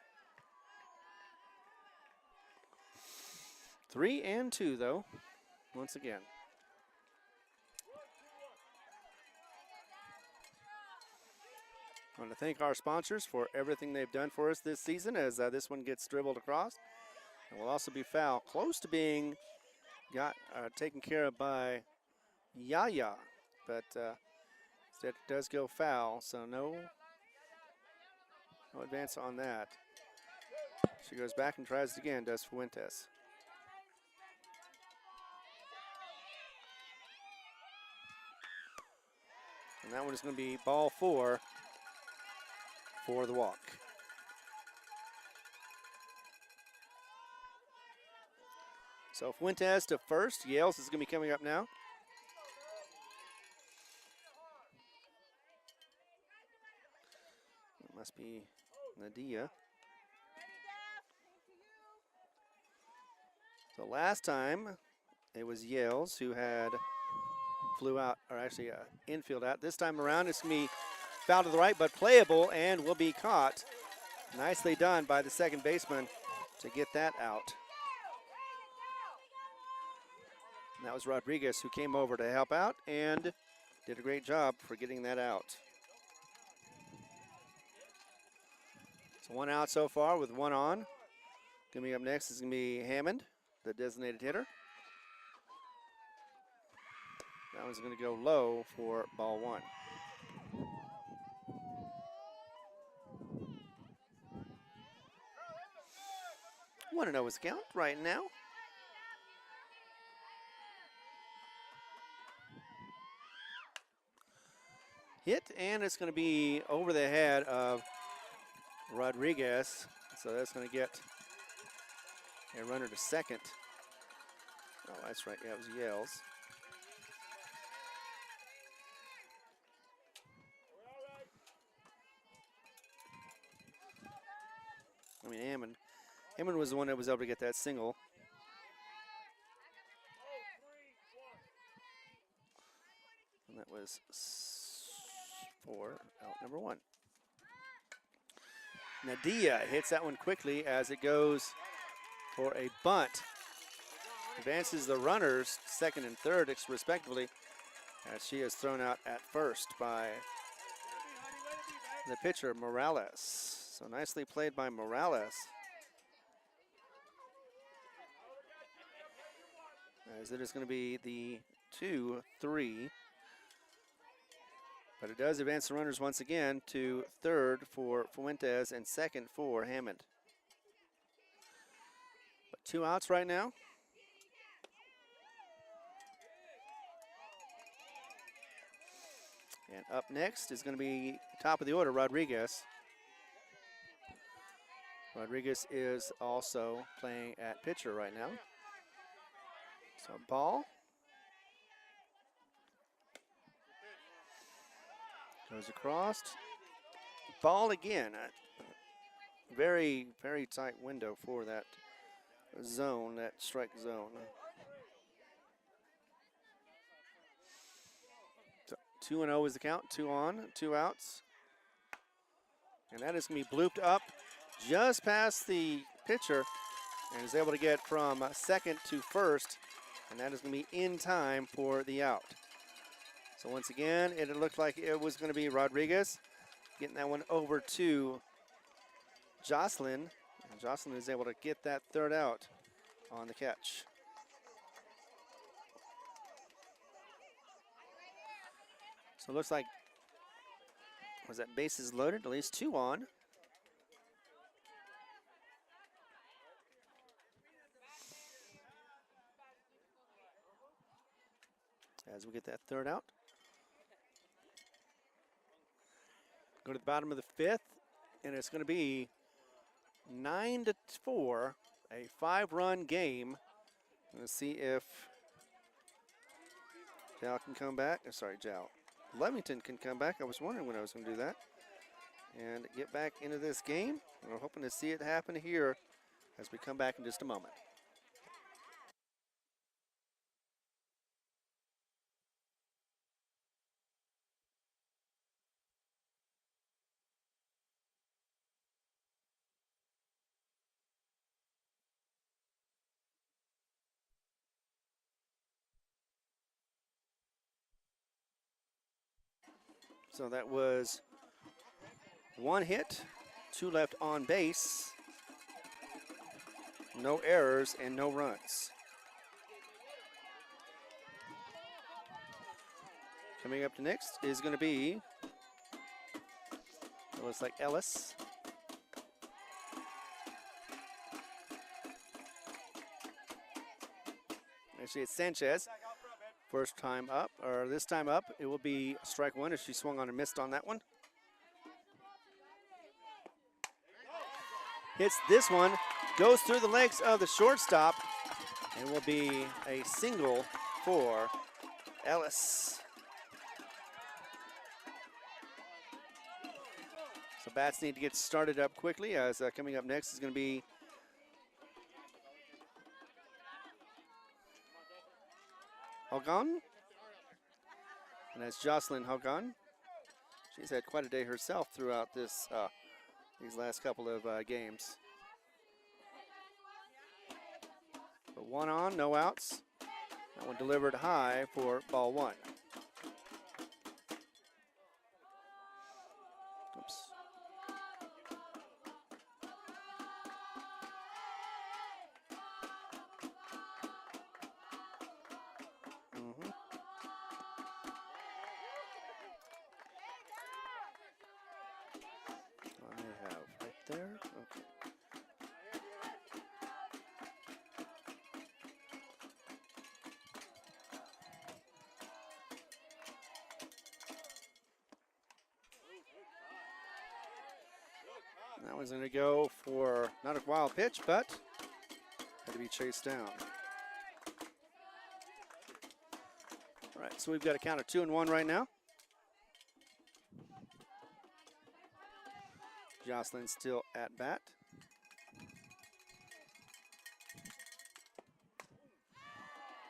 3-2 though, once again. I want to thank our sponsors for everything they've done for us this season as this one gets dribbled across. And will also be foul, close to being taken care of by Yaya, but it does go foul, so no advance on that. She goes back and tries it again, does Fuentes. And that one is going to be ball 4 for the walk. So Fuentes to first. Yales is going to be coming up now. It must be Nadia. So last time it was Yales who had flew out, or actually infield out. This time around it's going to be foul to the right, but playable and will be caught. Nicely done by the second baseman to get that out. And that was Rodriguez who came over to help out and did a great job for getting that out. So 1 out so far with 1 on. Coming up next is going to be Hammond, the designated hitter. That one's going to go low for ball 1. Want to know his count right now. Hit, and it's going to be over the head of Rodriguez. So that's going to get a runner to second. Oh, that's right. Yeah, it was Yales. I mean, Hammond was the one that was able to get that single. And that was for out number 1. Nadia hits that one quickly as it goes for a bunt. Advances the runners second and third respectively as she is thrown out at first by the pitcher Morales. So nicely played by Morales. As it is going to be the 2-3. But it does advance the runners once again to third for Fuentes and second for Hammond. But 2 outs right now. And up next is going to be top of the order, Rodriguez. Rodriguez is also playing at pitcher right now. So ball. Goes across. Ball again. Very, very tight window for that zone, that strike zone. So 2-0 is the count. 2 on, 2 outs. And that is going to be blooped up just past the pitcher and is able to get from second to first. And that is going to be in time for the out. So once again, it looked like it was going to be Rodriguez getting that one over to Jocelyn. And Jocelyn is able to get that third out on the catch. So it looks like, was that bases loaded? At least 2 on. As we get that third out. Go to the bottom of the 5th and it's going to be 9-4, a 5-run game. Let's see if Jal can come back. Jal. Lovington can come back. I was wondering when I was going to do that. And get back into this game. We're hoping to see it happen here as we come back in just a moment. So that was 1 hit, 2 left on base, no errors, and no runs. Coming up next is going to be, it looks like Ellis. Actually, it's Sanchez. First time up, or this time up, it will be strike 1 if she swung on and missed on that one. Hits this one, goes through the legs of the shortstop, and will be a single for Ellis. So bats need to get started up quickly, as coming up next is going to be Hogan. And that's Jocelyn Hogan. She's had quite a day herself throughout this these last couple of games. But 1 on, no outs. That one delivered high for ball 1. Oops. I have right there. Okay. That one's going to go for not a wild pitch, but had to be chased down. All right, so we've got a count of 2-1 right now. Jocelyn still at bat.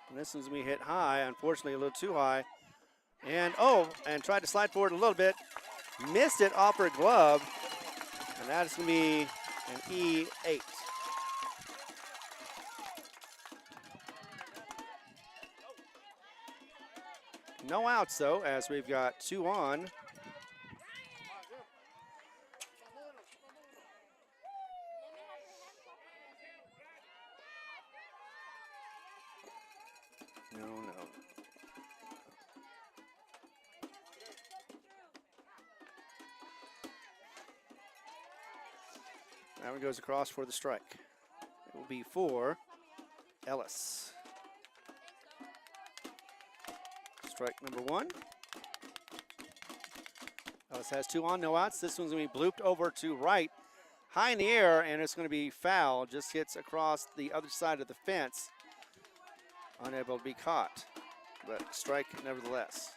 And this one's going to be hit high, unfortunately a little too high. And tried to slide forward a little bit. Missed it off her glove. And that is going to be an E8. No outs though, as we've got 2 on. No. That one goes across for the strike. It will be for Ellis. Strike number 1. Ellis has 2 on, no outs. This one's going to be blooped over to right, high in the air, and it's going to be foul. Just hits across the other side of the fence. Unable to be caught, but strike nevertheless.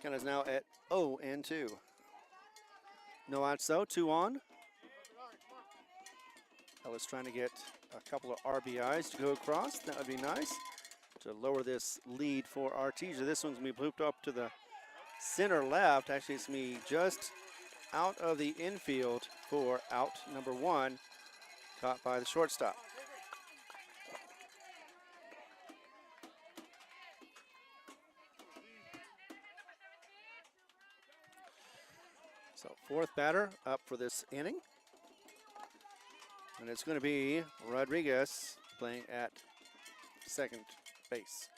Count is now at 0-2. No outs though, 2 on. Ellis trying to get a couple of RBIs to go across. That would be nice to lower this lead for Artesia. This one's going to be blooped up to the center left. Actually, it's going to be just out of the infield for out number 1, caught by the shortstop. So 4th batter up for this inning. And it's going to be Rodriguez playing at second base.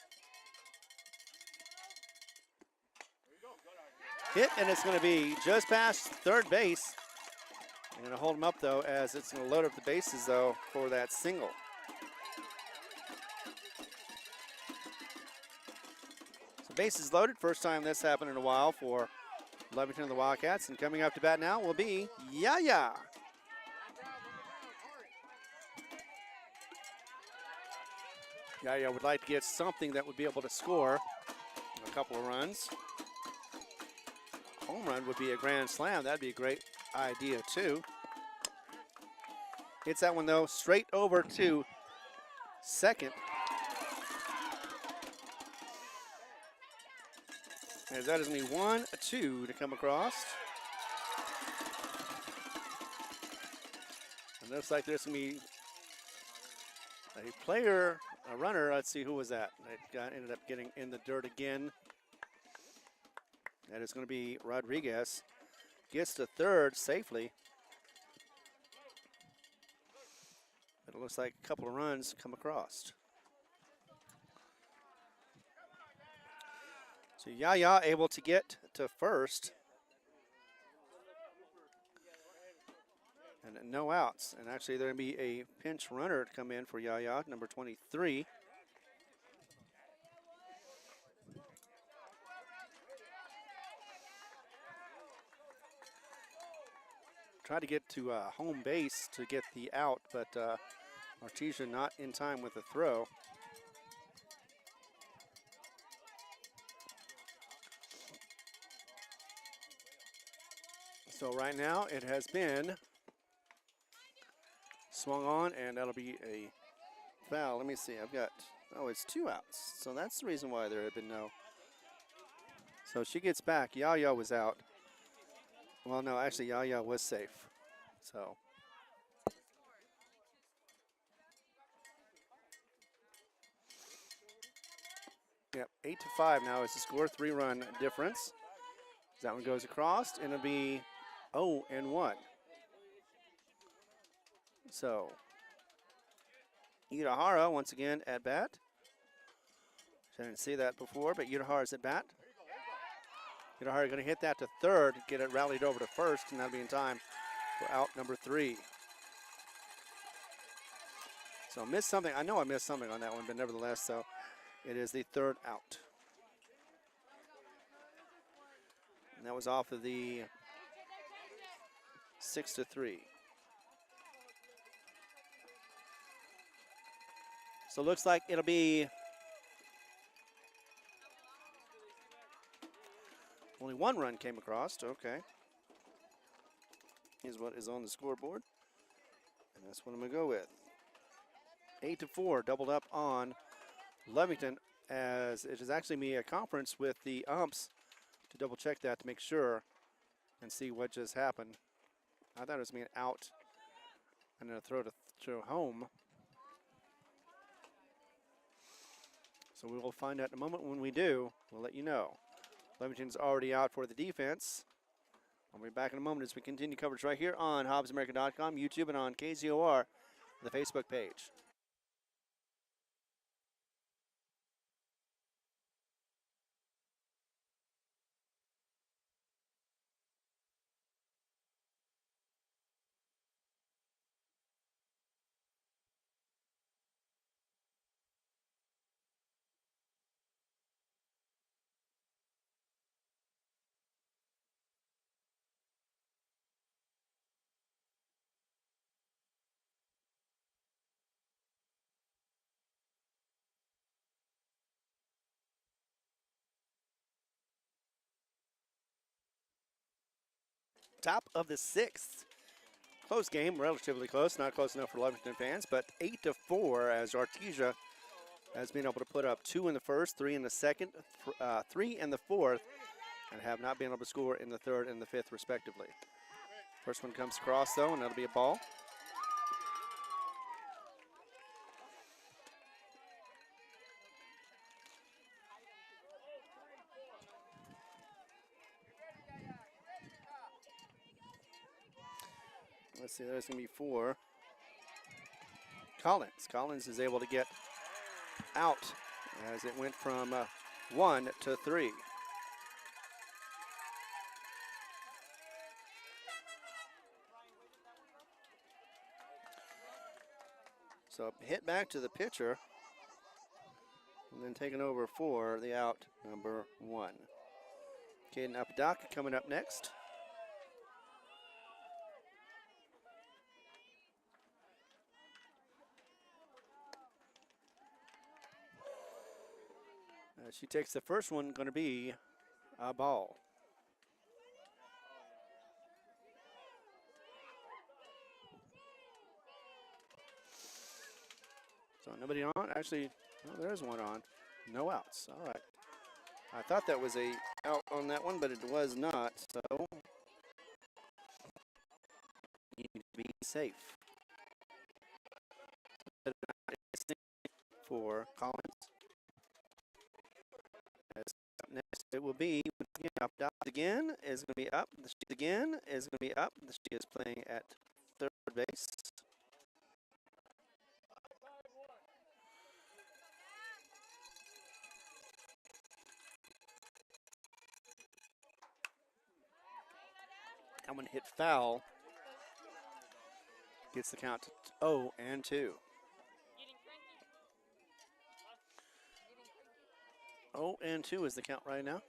Hit, and it's going to be just past third base. I'm going to hold him up, though, as it's going to load up the bases, though, for that single. bases loaded. First time this happened in a while for Lovington and the Wildcats. And coming up to bat now will be Yaya. Yaya would like to get something that would be able to score a couple of runs. Home run would be a grand slam. That'd be a great idea too. Hits that one though straight over to second. As that is only 1-2 to come across. It looks like there's going to be a runner. Let's see, who was that? That ended up getting in the dirt again. That is going to be Rodriguez. Gets to third safely. But it looks like a couple of runs come across. So Yaya able to get to first. And no outs. And actually there'll be a pinch runner to come in for Yaya, number 23. Tried to get to home base to get the out, but Artesia not in time with the throw. So right now it has been swung on, and that'll be a foul. Let me see, I've got, oh, it's 2 outs. So that's the reason why there had been no. So she gets back. Yaya was out. Well, no, actually Yaya was safe. So. Yep, 8-5 now is the score, 3-run difference. That one goes across, and it'll be 0-1. So, Udahara once again at bat. I didn't see that before, but Udahara's at bat. Udahara going to hit that to third, get it rallied over to first, and that'll be in time for out number 3. So missed something. I know I missed something on that one, but nevertheless, so it is the third out. And that was off of the 6-3. So it looks like it'll be only 1 run came across. Okay. Here's what is on the scoreboard. And that's what I'm going to go with. 8-4, doubled up on Lovington, as it is actually me a conference with the umps to double check that to make sure and see what just happened. I thought it was me an out and then a throw to home. So we will find out in a moment. When we do, we'll let you know. Lovington's already out for the defense. I'll be back in a moment as we continue coverage right here on HobbsAmerica.com, YouTube, and on KZOR, the Facebook page. Top of the 6th. Close game, relatively close, not close enough for Lovington fans, but 8-4 as Artesia has been able to put up 2 in the first, 3 in the second, 3 in the fourth, and have not been able to score in the third and the fifth, respectively. First one comes across, though, and that'll be a ball. Let's see, there's going to be 4. Collins. Collins is able to get out as it went from 1 to 3. So hit back to the pitcher. And then taking over for the out number 1. Caden Apodaca coming up next. She takes the first one, going to be a ball. So nobody on? Actually, oh, there's one on. No outs. All right. I thought that was a out on that one, but it was not. So you need to be safe. For Collins. Up next, it will be up again. Is going to be up. The sheet again is going to be up. She is playing at third base. That one hit foul. Gets the count to 0-2. 0-2 is the count right now.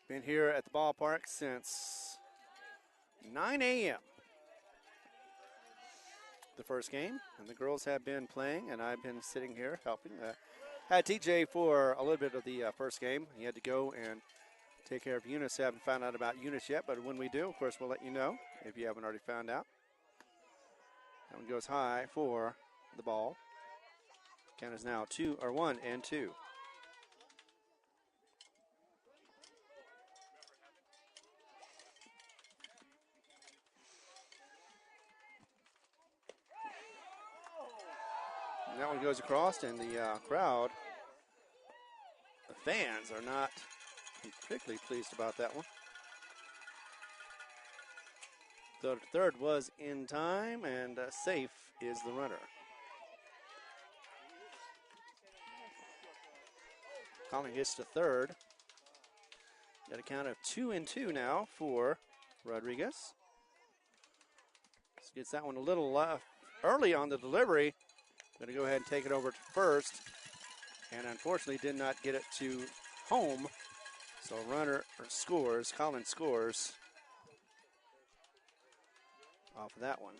Been here at the ballpark since 9 a.m. the first game, and the girls have been playing, and I've been sitting here helping. Had TJ for a little bit of the first game. He had to go and take care of Eunice. Haven't found out about Eunice yet, but when we do, of course, we'll let you know if you haven't already found out. That one goes high for the ball. Count is now 1-2. And that one goes across, and the crowd, the fans, are not particularly pleased about that one. The third was in time, and safe is the runner. Calling hits to third. Got a count of 2-2 now for Rodriguez. Gets that one a little early on the delivery. Going to go ahead and take it over to first. And unfortunately did not get it to home. So runner scores, Collins scores off of that one.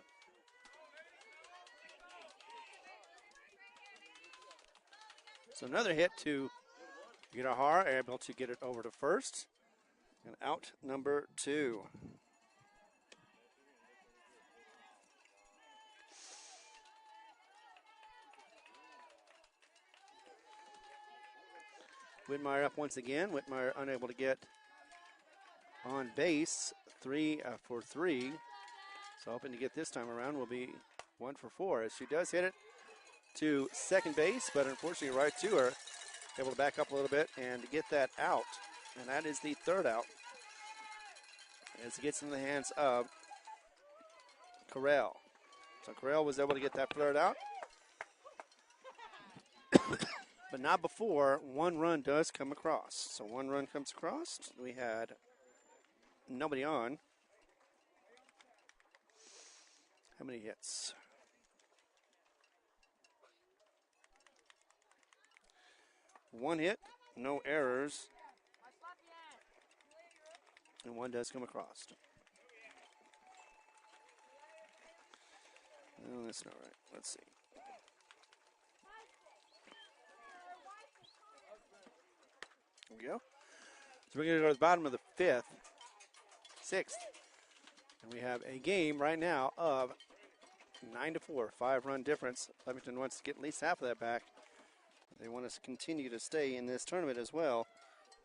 So another hit to Girahara, able to get it over to first. And out number 2. Whitmire up once again. Whitmire unable to get on base. 3 for 3. So hoping to get this time around will be 1 for 4 as she does hit it to second base, but unfortunately right to her. Able to back up a little bit and get that out. And that is the third out as it gets in the hands of Carell. So Carell was able to get that third out. But not before one run does come across. So one run comes across. We had nobody on. How many hits? One hit, no errors. And one does come across. No, that's not right. Let's see. There we go. So we're going to go to the bottom of the sixth. And we have a game right now of 9-4, 5-run difference. Lovington wants to get at least half of that back. They want us to continue to stay in this tournament as well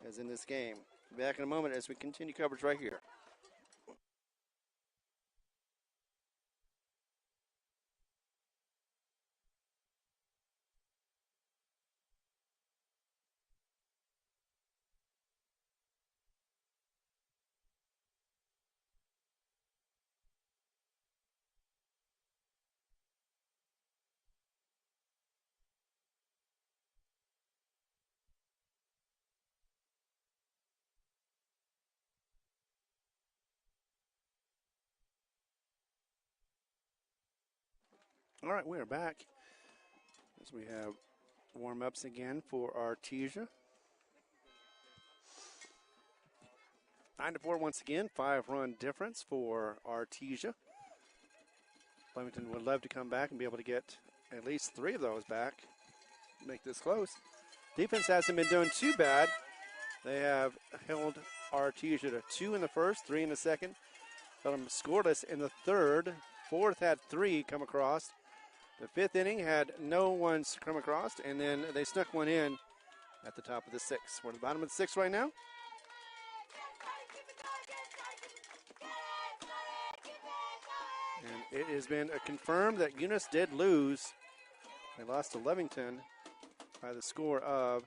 as in this game. Back in a moment as we continue coverage right here. All right, we are back as we have warm-ups again for Artesia. 9-4 once again, 5-run difference for Artesia. Lovington would love to come back and be able to get at least 3 of those back, make this close. Defense hasn't been doing too bad. They have held Artesia to 2 in the first, 3 in the second. Held them scoreless in the third. Fourth had 3 come across. The 5th inning had no ones come across, and then they snuck one in at the top of the 6th. We're at the bottom of the 6th right now. And it has been confirmed that Eunice did lose. They lost to Lovington by the score of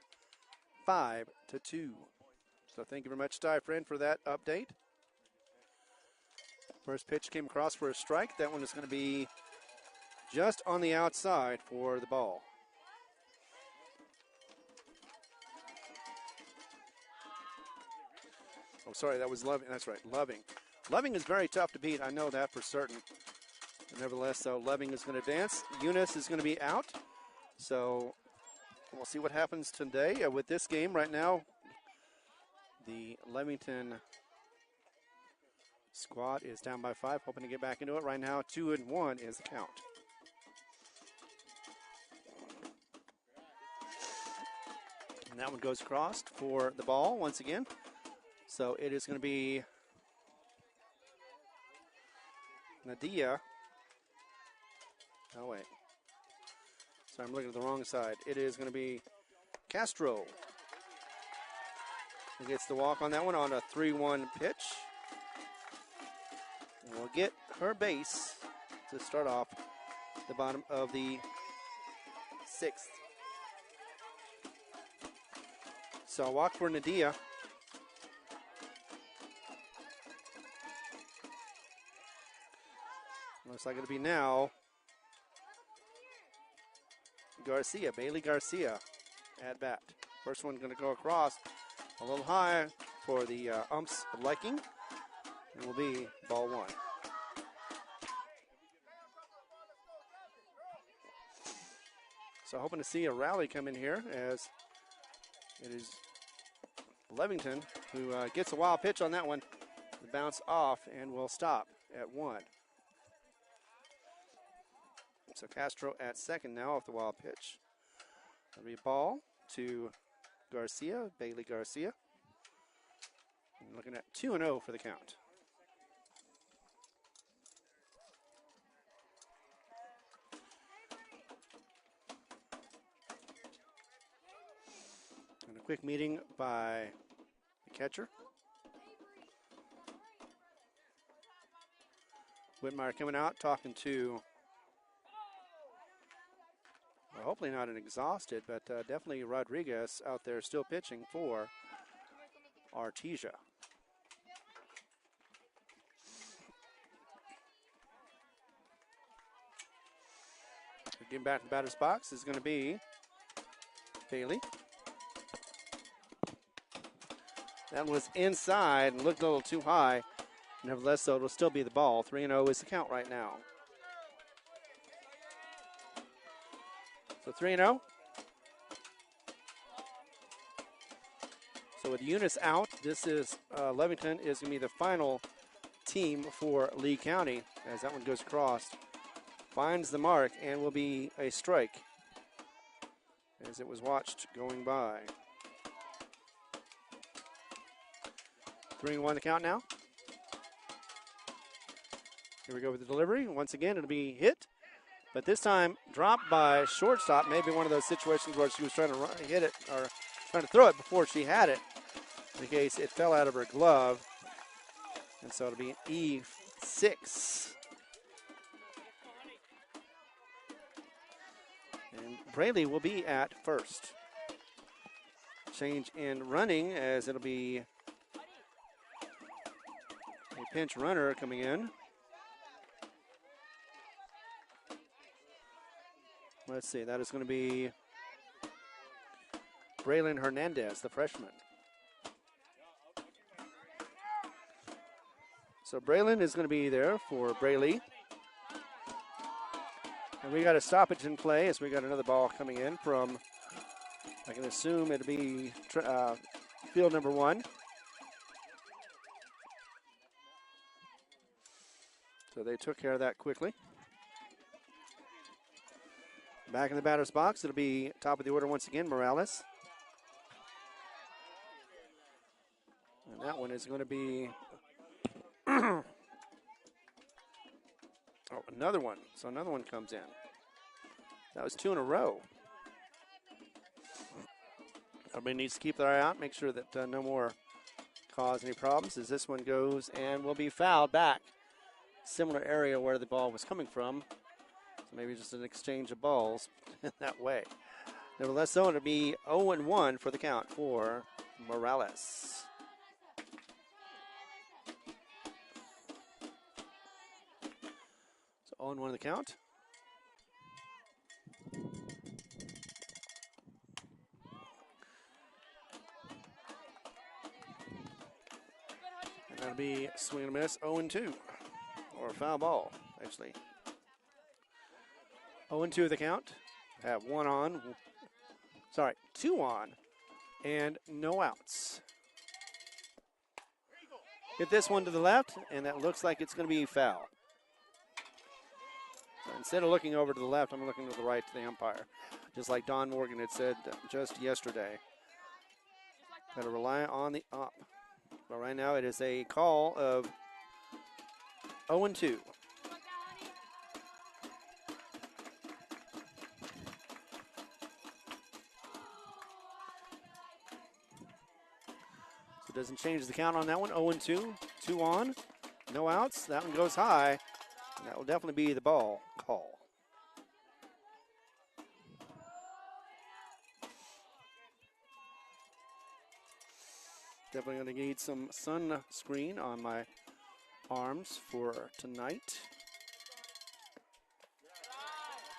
5-2. So thank you very much, Ty Friend, for that update. First pitch came across for a strike. That one is going to be just on the outside for the ball. Oh, sorry, that was Loving. That's right, Loving. Loving is very tough to beat. I know that for certain. Nevertheless, so Loving is going to advance. Eunice is going to be out. So we'll see what happens today with this game. Right now, the Lovington squad is down by 5, hoping to get back into it. Right now, 2-1 is the count. And that one goes across for the ball once again. So it is going to be Nadia. Oh, wait. Sorry, I'm looking at the wrong side. It is going to be Castro who gets the walk on that one on a 3-1 pitch. And we'll get her base to start off the bottom of the 6th. So a walk for Nadia. Looks like it'll be now Garcia, Bailey Garcia at bat. First one going to go across a little high for the ump's liking. It will be ball 1. So hoping to see a rally come in here as it is Lovington who gets a wild pitch on that one. The bounce off and will stop at 1. So Castro at second now off the wild pitch. That'll be a ball to Garcia, Bailey Garcia. And looking at 2-0 for the count. And a quick meeting by the catcher. Whitmire coming out, talking to, well, hopefully not an exhausted, but definitely Rodriguez out there still pitching for Artesia. Getting back to the batter's box is going to be Bailey. That was inside and looked a little too high. Nevertheless, so it'll still be the ball. 3-0 is the count right now. So 3-0. So with Eunice out, this is Lovington is going to be the final team for Lee County as that one goes across. Finds the mark and will be a strike as it was watched going by. 3-1 the count now. Here we go with the delivery. Once again, it'll be hit, but this time dropped by shortstop. Maybe one of those situations where she was trying to hit it or trying to throw it before she had it. In case it fell out of her glove. And so it'll be an E6. And Braley will be at first. Change in running as it'll be a pinch runner coming in. Let's see, that is going to be Braylon Hernandez, the freshman. So Braylon is going to be there for Braley. And we got a stoppage in play as we got another ball coming in from, I can assume it'll be field number 1. So they took care of that quickly. Back in the batter's box, it'll be top of the order once again, Morales. And that one is going to be another one. So another one comes in. That was 2 in a row. Everybody needs to keep their eye out, make sure that no more cause any problems as this one goes and will be fouled back. Similar area where the ball was coming from. So maybe just an exchange of balls that way. Nevertheless, though, it'll be 0-1 for the count for Morales. So 0-1 the count. And that'll be swing and a miss, 0-2. Or foul ball, actually. 0-2 the count. Have 2 on, and no outs. Hit this one to the left, and that looks like it's going to be foul. So instead of looking over to the left, I'm looking to the right to the umpire, just like Don Morgan had said just yesterday. Got to rely on the up. But right now it is a call of 0-2. Doesn't change the count on that one. 0-2, 2 on, no outs. That one goes high, and that will definitely be the ball call. Definitely going to need some sunscreen on my arms for tonight.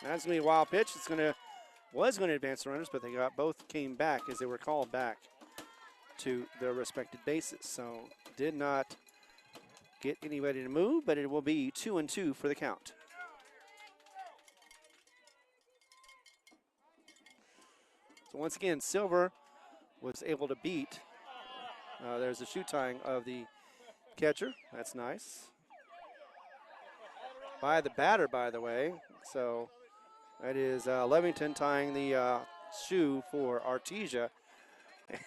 That's going to be a wild pitch. Was going to advance the runners, but they both came back as they were called back to their respective bases. So did not get anybody to move, but it will be 2-2 for the count. So once again, Silver was able to beat. There's a shoe tying of the catcher. That's nice. By the batter, by the way. So that is Lovington tying the shoe for Artesia.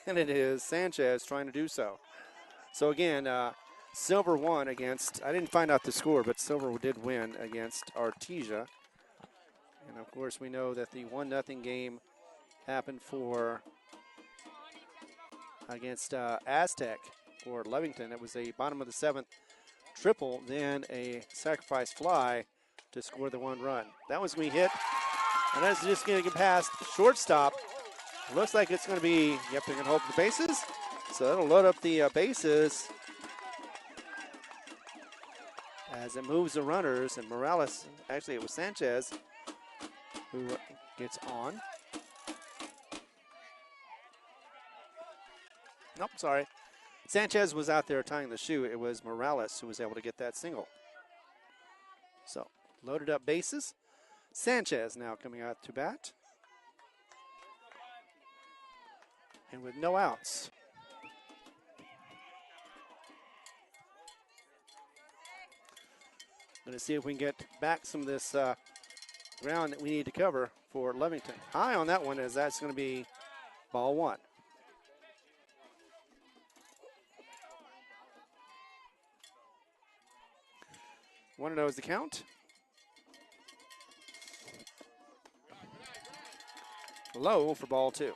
And it is Sanchez trying to do so. So again, Silver won against, I didn't find out the score, but Silver did win against Artesia. And of course we know that the 1-0 game happened against Aztec for Lovington. It was a bottom of the 7th triple, then a sacrifice fly to score the 1 run. That was going to be hit, and that's just going to get past shortstop. Looks like it's going to be, yep, they're going to hold the bases. So that'll load up the bases as it moves the runners. And Morales, actually it was Sanchez who gets on. Nope, sorry. Sanchez was out there tying the shoe. It was Morales who was able to get that single. So loaded up bases. Sanchez now coming out to bat. And with no outs. Going to see if we can get back some of this ground that we need to cover for Lovington. High on that one, as that's going to be ball 1. One of those the count. Low for ball 2.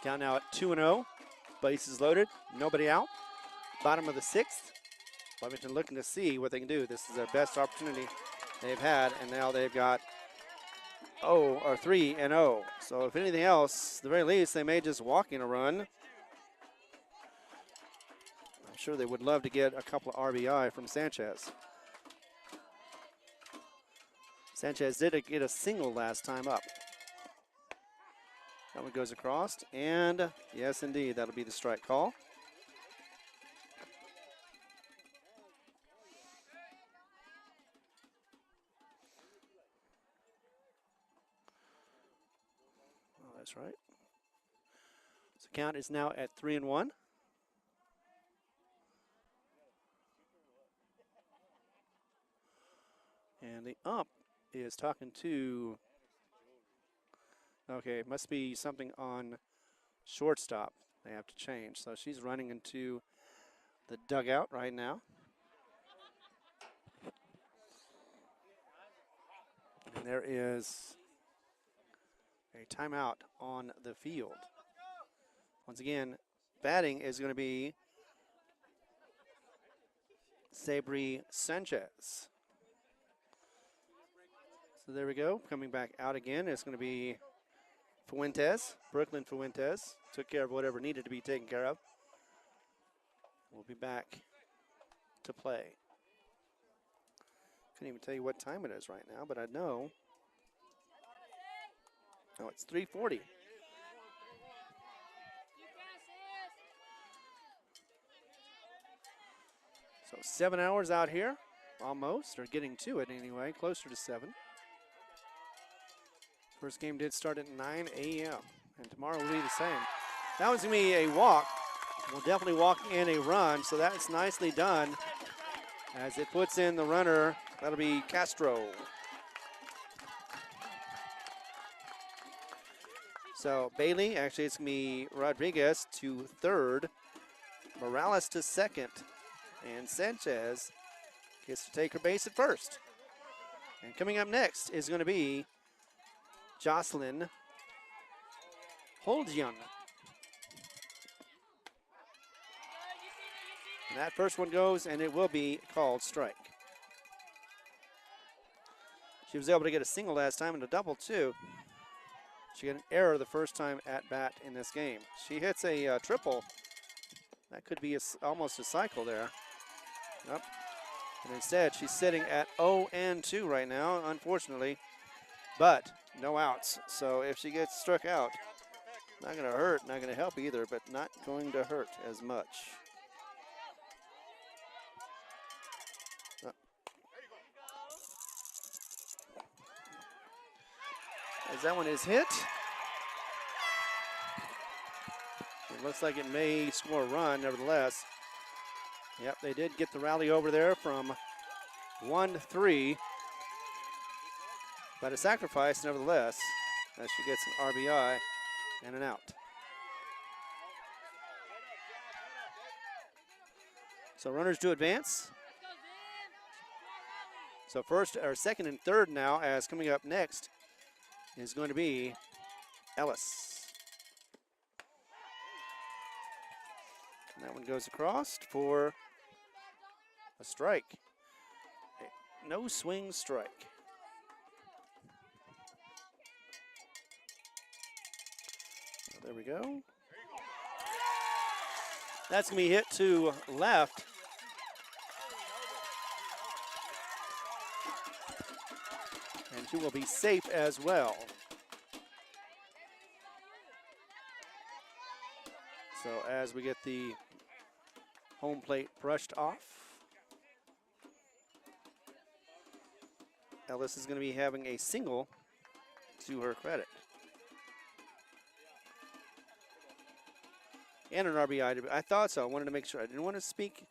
Count now at 2-0. Bases loaded, nobody out. Bottom of the 6th. Lovington looking to see what they can do. This is their best opportunity they've had, and now they've got 3-0. So if anything else, at the very least, they may just walk in a run. I'm sure they would love to get a couple of RBI from Sanchez. Sanchez did get a single last time up. That one goes across, and yes, indeed, that'll be the strike call. right. So count is now at 3-1. And the ump is talking to, okay, it must be something on shortstop. They have to change. So she's running into the dugout right now. And there is a timeout on the field. Once again, batting is going to be Sabri Sanchez. So there we go. Coming back out again, it's going to be Fuentes, Brooklyn Fuentes. Took care of whatever needed to be taken care of. We'll be back to play. Couldn't even tell you what time it is right now, but I know. Oh, it's 3:40. So 7 hours out here, almost, or getting to it anyway, closer to 7. First game did start at 9 a.m., and tomorrow will be the same. That was going to be a walk. We'll definitely walk in a run, so that's nicely done as it puts in the runner. That'll be Castro. So Bailey, actually it's going to be Rodriguez to third, Morales to second, and Sanchez gets to take her base at first. And coming up next is going to be Jocelyn Holdjian. And that first one goes, and it will be called strike. She was able to get a single last time and a double too. She got an error the first time at bat in this game. She hits a triple. That could be almost a cycle there. Yep. And instead, she's sitting at 0-2 right now, unfortunately. But no outs. So if she gets struck out, not going to hurt, not going to help either, but not going to hurt as much. As that one is hit. It looks like it may score a run, nevertheless. Yep, they did get the rally over there from 1-3. But a sacrifice, nevertheless, as she gets an RBI and an out. So runners do advance. So first, or second and third now, as coming up next is going to be Ellis. And that one goes across for a strike. A no swing strike. So there we go. That's going to be hit to left. And she will be safe as well. So as we get the home plate brushed off, Ellis is going to be having a single to her credit. And an RBI. I thought so. I wanted to make sure. I didn't want to speak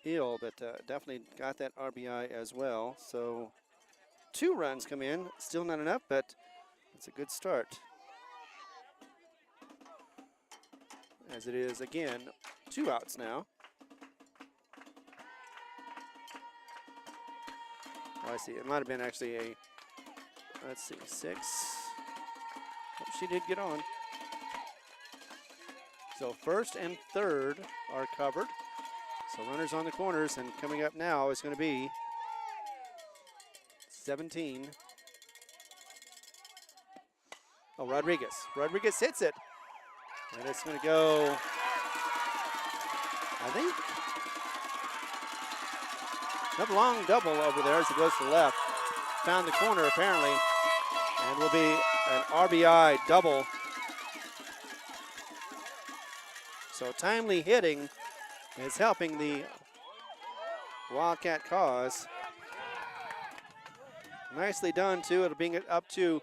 ill, but definitely got that RBI as well. So 2 runs come in. Still not enough, but it's a good start. As it is, again, 2 outs now. Oh, I see. It might have been actually a, let's see, 6. Oh, she did get on. So first and third are covered. So runners on the corners, and coming up now is going to be 17. Oh, Rodriguez. Rodriguez hits it. And it's going to go, I think, a long double over there as it goes to the left. Found the corner apparently, and will be an RBI double. So timely hitting is helping the Wildcat cause. Nicely done too. It'll bring it up to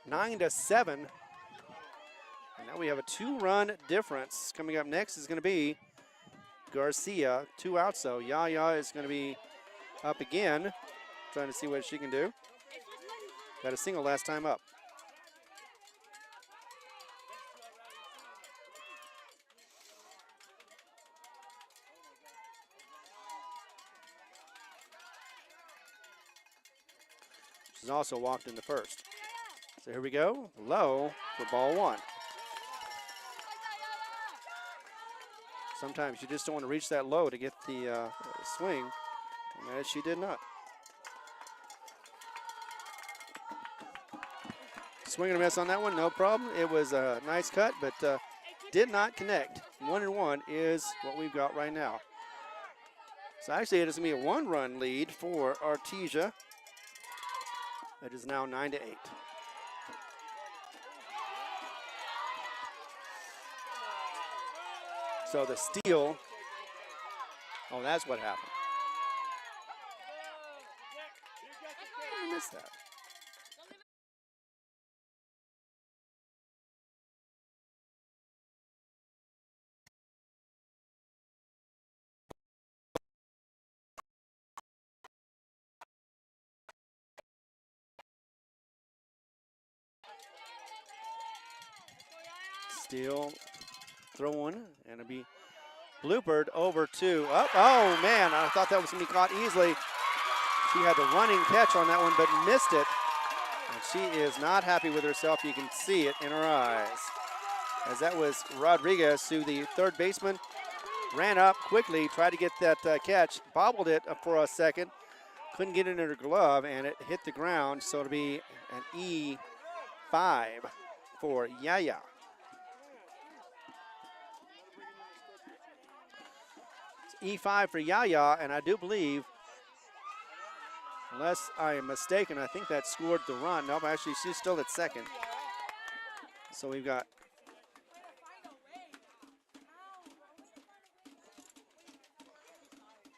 9-7. Now we have a 2-run difference. Coming up next is going to be Garcia, 2 outs. So Yaya is going to be up again, trying to see what she can do. Got a single last time up. She's also walked in the first. So here we go, low for ball 1. Sometimes you just don't want to reach that low to get the swing, and she did not. Swing and a miss on that one, no problem. It was a nice cut, but did not connect. 1-1 is what we've got right now. So actually it is going to be a 1-run lead for Artesia. It is now 9-8. So the steal, oh, that's what happened. I missed that. Steal, throw one, and it'll be bloopered over to, oh man, I thought that was going to be caught easily. She had the running catch on that one, but missed it. And she is not happy with herself. You can see it in her eyes. As that was Rodriguez, who the third baseman ran up quickly, tried to get that catch, bobbled it for a second, couldn't get it in her glove, and it hit the ground. So it'll be an E5 for Yaya. E5 for Yaya, and I do believe, unless I am mistaken, I think that scored the run. No, actually, she's still at second. So we've got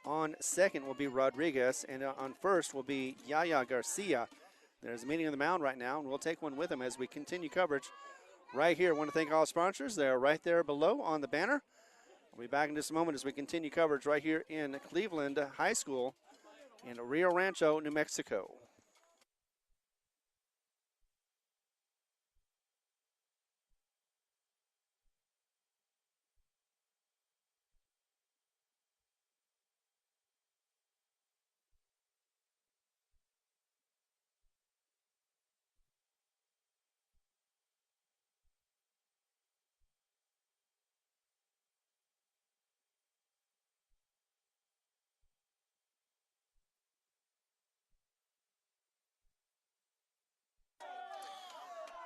on second will be Rodriguez, and on first will be Yaya Garcia. There's a meeting on the mound right now, and we'll take one with them as we continue coverage right here. I want to thank all sponsors. They're right there below on the banner. We'll be back in just a moment as we continue coverage right here in Cleveland High School in Rio Rancho, New Mexico.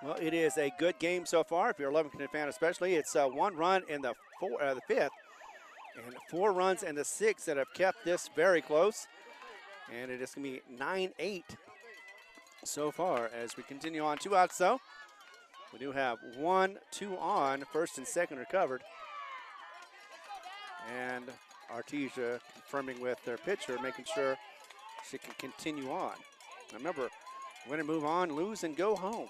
Well, it is a good game so far. If you're a Lovington fan especially, it's 1 run in the fifth and 4 runs in the sixth that have kept this very close. And it is going to be 9-8 so far as we continue on. 2 outs though. We do have 1-2 on. First and second are covered. And Artesia confirming with their pitcher, making sure she can continue on. Now remember, win and move on, lose and go home.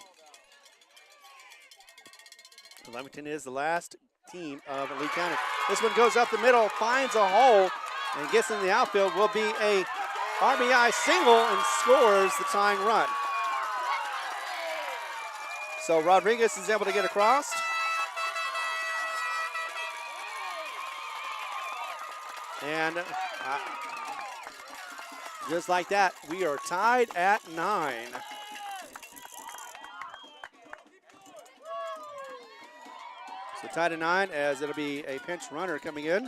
Lovington is the last team of Lee County. This one goes up the middle, finds a hole, and gets in the outfield. Will be a RBI single and scores the tying run. So Rodriguez is able to get across. And just like that, we are tied at 9. So tied at 9 as it'll be a pinch runner coming in.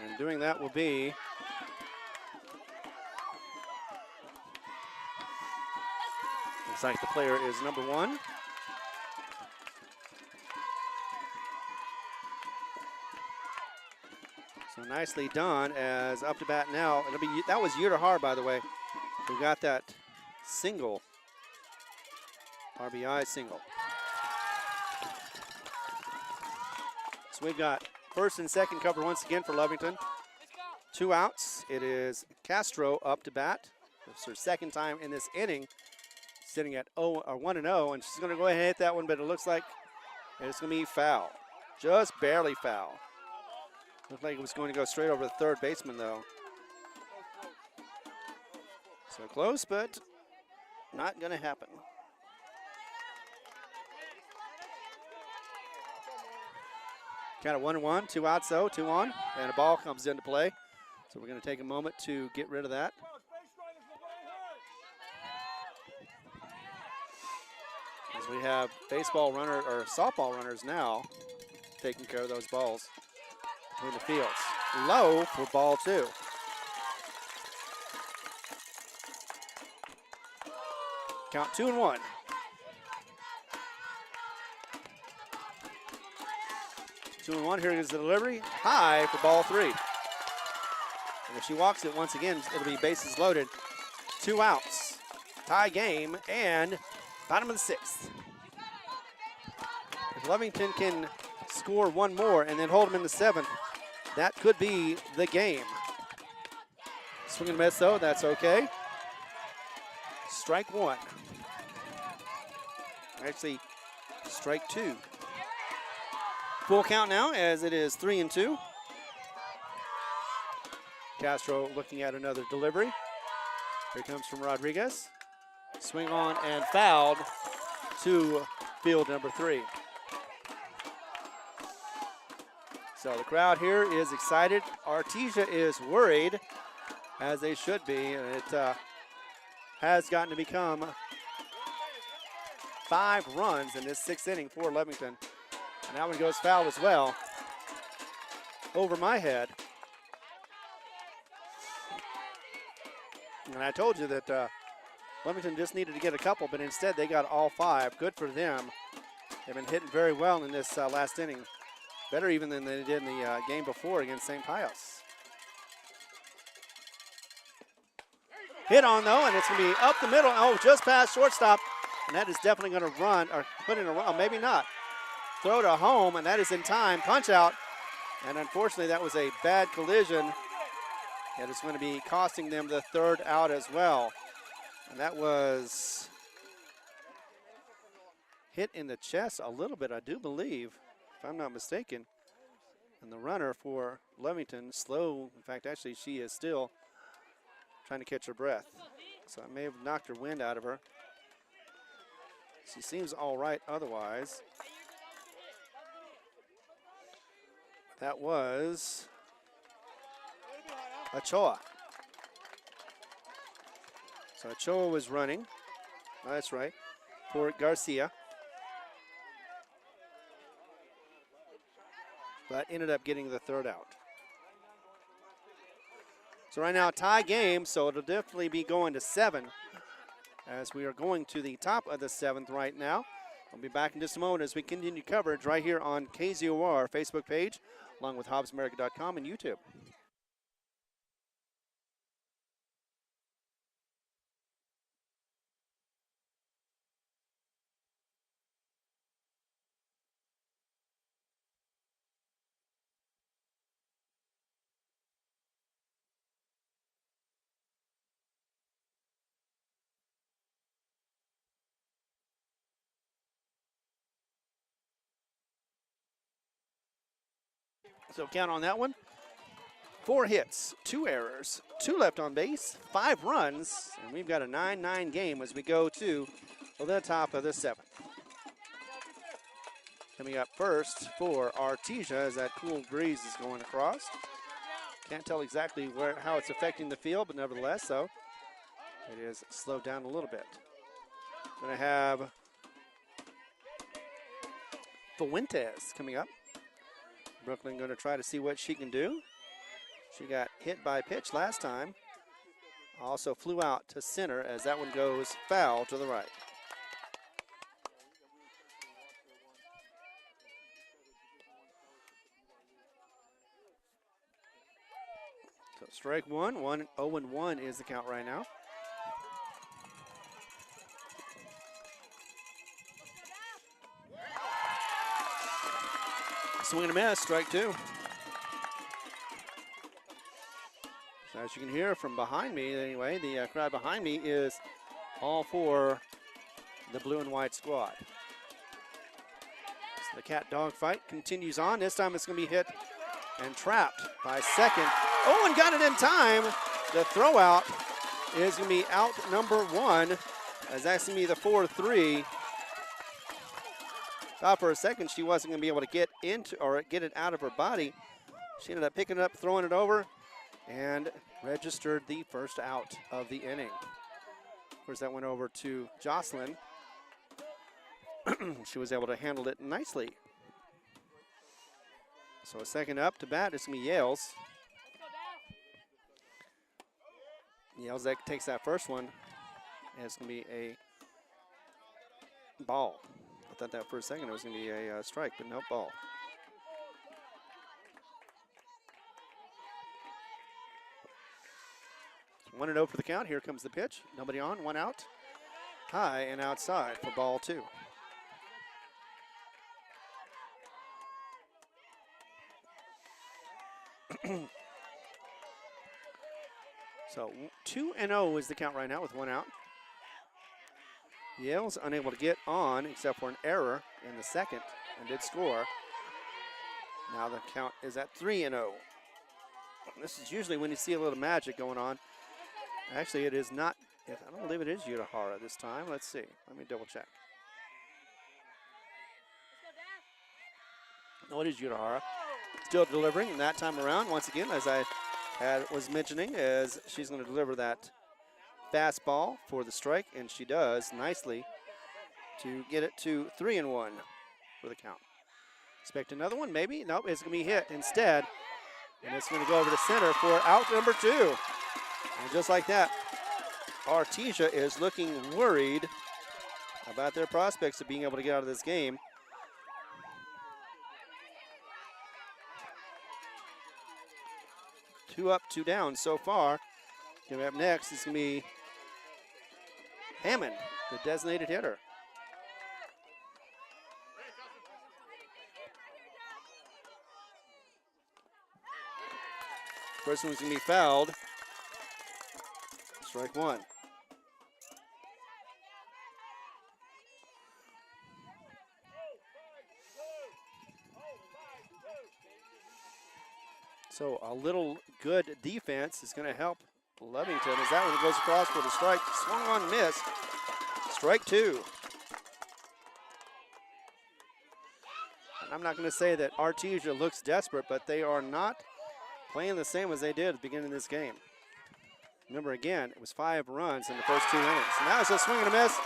And doing that will be looks like the player is number 1. So nicely done as up to bat now. It'll be that was Yurahar, by the way, who got that single, RBI single. So we've got first and second cover once again for Lovington. 2 outs. It is Castro up to bat. It's her second time in this inning sitting at 1-0, and she's going to go ahead and hit that one, but it looks like it's going to be foul. Just barely foul. Looked like it was going to go straight over the third baseman, though. So close, but not going to happen. Kind of 1-1, 2 outs though, 2 on, and a ball comes into play. So we're going to take a moment to get rid of that. As we have baseball runner or softball runners now taking care of those balls between the fields. Low for ball 2. Count 2-1. Two and one. Here is the delivery. High for ball 3. And if she walks it once again, it'll be bases loaded. 2 outs. Tie game and bottom of the 6th. If Lovington can score one more and then hold them in the 7th, that could be the game. Swing and miss though, that's okay. Strike 1. Actually, strike 2. Full count now as it is 3-2. Castro looking at another delivery. Here comes from Rodriguez. Swing on and fouled to field number 3. So the crowd here is excited. Artesia is worried, as they should be. And it has gotten to become 5 runs in this 6th inning for Lovington. And that one goes foul as well. Over my head. And I told you that Lovington just needed to get a couple, but instead they got all 5. Good for them. They've been hitting very well in this last inning. Better even than they did in the game before against St. Pius. Hit on though, and it's going to be up the middle. Oh, just past shortstop. And that is definitely going to run, or put in a run, oh, maybe not. Throw to home, and that is in time. Punch out. And unfortunately, that was a bad collision. And it's going to be costing them the 3rd out as well. And that was hit in the chest a little bit, I do believe, if I'm not mistaken. And the runner for Lovington, slow. In fact, actually, she is still trying to catch her breath. So I may have knocked her wind out of her. She seems all right otherwise. That was Ochoa. So Ochoa was running. Oh, that's right. For Garcia. But ended up getting the 3rd out. So right now, tie game, so it'll definitely be going to 7 as we are going to the top of the 7th right now. I'll be back in just a moment as we continue coverage right here on KZOR Facebook page, along with HobbsAmerica.com and YouTube. So count on that one. 4 hits, 2 errors, 2 left on base, 5 runs, and we've got a 9-9 game as we go to the top of the 7th. Coming up first for Artesia as that cool breeze is going across. Can't tell exactly how it's affecting the field, but nevertheless, so it is slowed down a little bit. Going to have Fuentes coming up. Brooklyn going to try to see what she can do. She got hit by a pitch last time. Also flew out to center as that one goes foul to the right. So strike 1, 0-1 is the count right now. Swing and a miss, strike 2. As you can hear from behind me, anyway, the crowd behind me is all for the blue and white squad. So the cat-dog fight continues on. This time it's going to be hit and trapped by second. Oh, and got it in time. The throw out is going to be out number one, as that's going to be the 4-3. Thought for a second she wasn't going to be able to get into or get it out of her body. She ended up picking it up, throwing it over, and registered the first out of the inning. Of course, that went over to Jocelyn. She was able to handle it nicely. So a second up to bat is going to be Yales. Yales that takes that first one, and it's going to be a ball. I thought that for a second it was going to be a strike, but no, ball. So 1-0 for the count. Here comes the pitch. Nobody on, one out. High and outside for ball two. So 2-0 is the count right now with one out. Yale's unable to get on except for an error in the second and did score. Now the count is at 3-0. This is usually when you see a little magic going on. Actually, it is not. I don't believe it is Yutahara this time. Let's see. Let me double check. No, it is Yutahara. Still delivering that time around. Once again, as I was mentioning, as she's going to deliver that fastball for the strike, and she does nicely to get it to 3-1 for the count. Expect another one, maybe? Nope, it's going to be hit instead, and it's going to go over to center for out number two. And just like that, Artesia is looking worried about their prospects of being able to get out of this game. Two up, two down so far. Coming up next is going to be Hammond, the designated hitter. First one's going to be fouled. Strike one. So a little good defense is going to help Lovington as that one goes across for the strike. Swung on, missed. Strike two. And I'm not going to say that Artesia looks desperate, but they are not playing the same as they did at the beginning of this game. Remember, again, it was 5 runs in the first 2 innings. And that was a swing and a miss.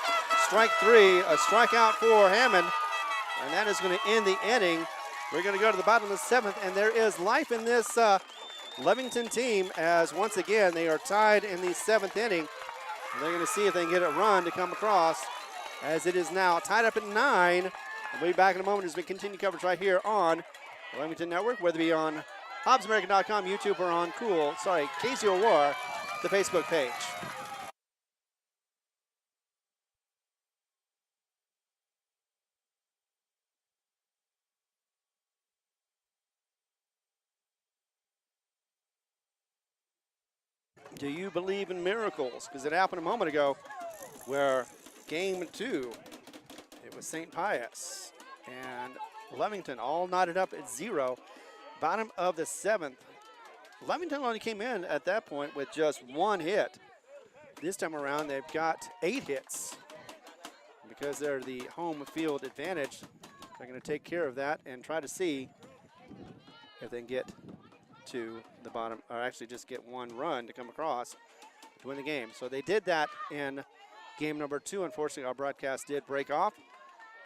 Strike three, a strikeout for Hammond. And that is going to end the inning. We're going to go to the bottom of the 7th, and there is life in this Lovington team as, once again, they are tied in the 7th inning. And they're going to see if they can get a run to come across, as it is now tied up at 9. We'll be back in a moment as we continue coverage right here on the Lovington Network, whether it be on HobbsAmerican.com, YouTube, or on KZOR, the Facebook page. Do you believe in miracles? Because it happened a moment ago where game 2, it was St. Pius and Lovington all knotted up at 0. Bottom of the 7th. Lovington only came in at that point with just 1 hit. This time around, they've got 8 hits. Because they're the home field advantage, they're going to take care of that and try to see if they can get to the bottom, or actually just get 1 run to come across to win the game. So they did that in game number 2. Unfortunately, our broadcast did break off,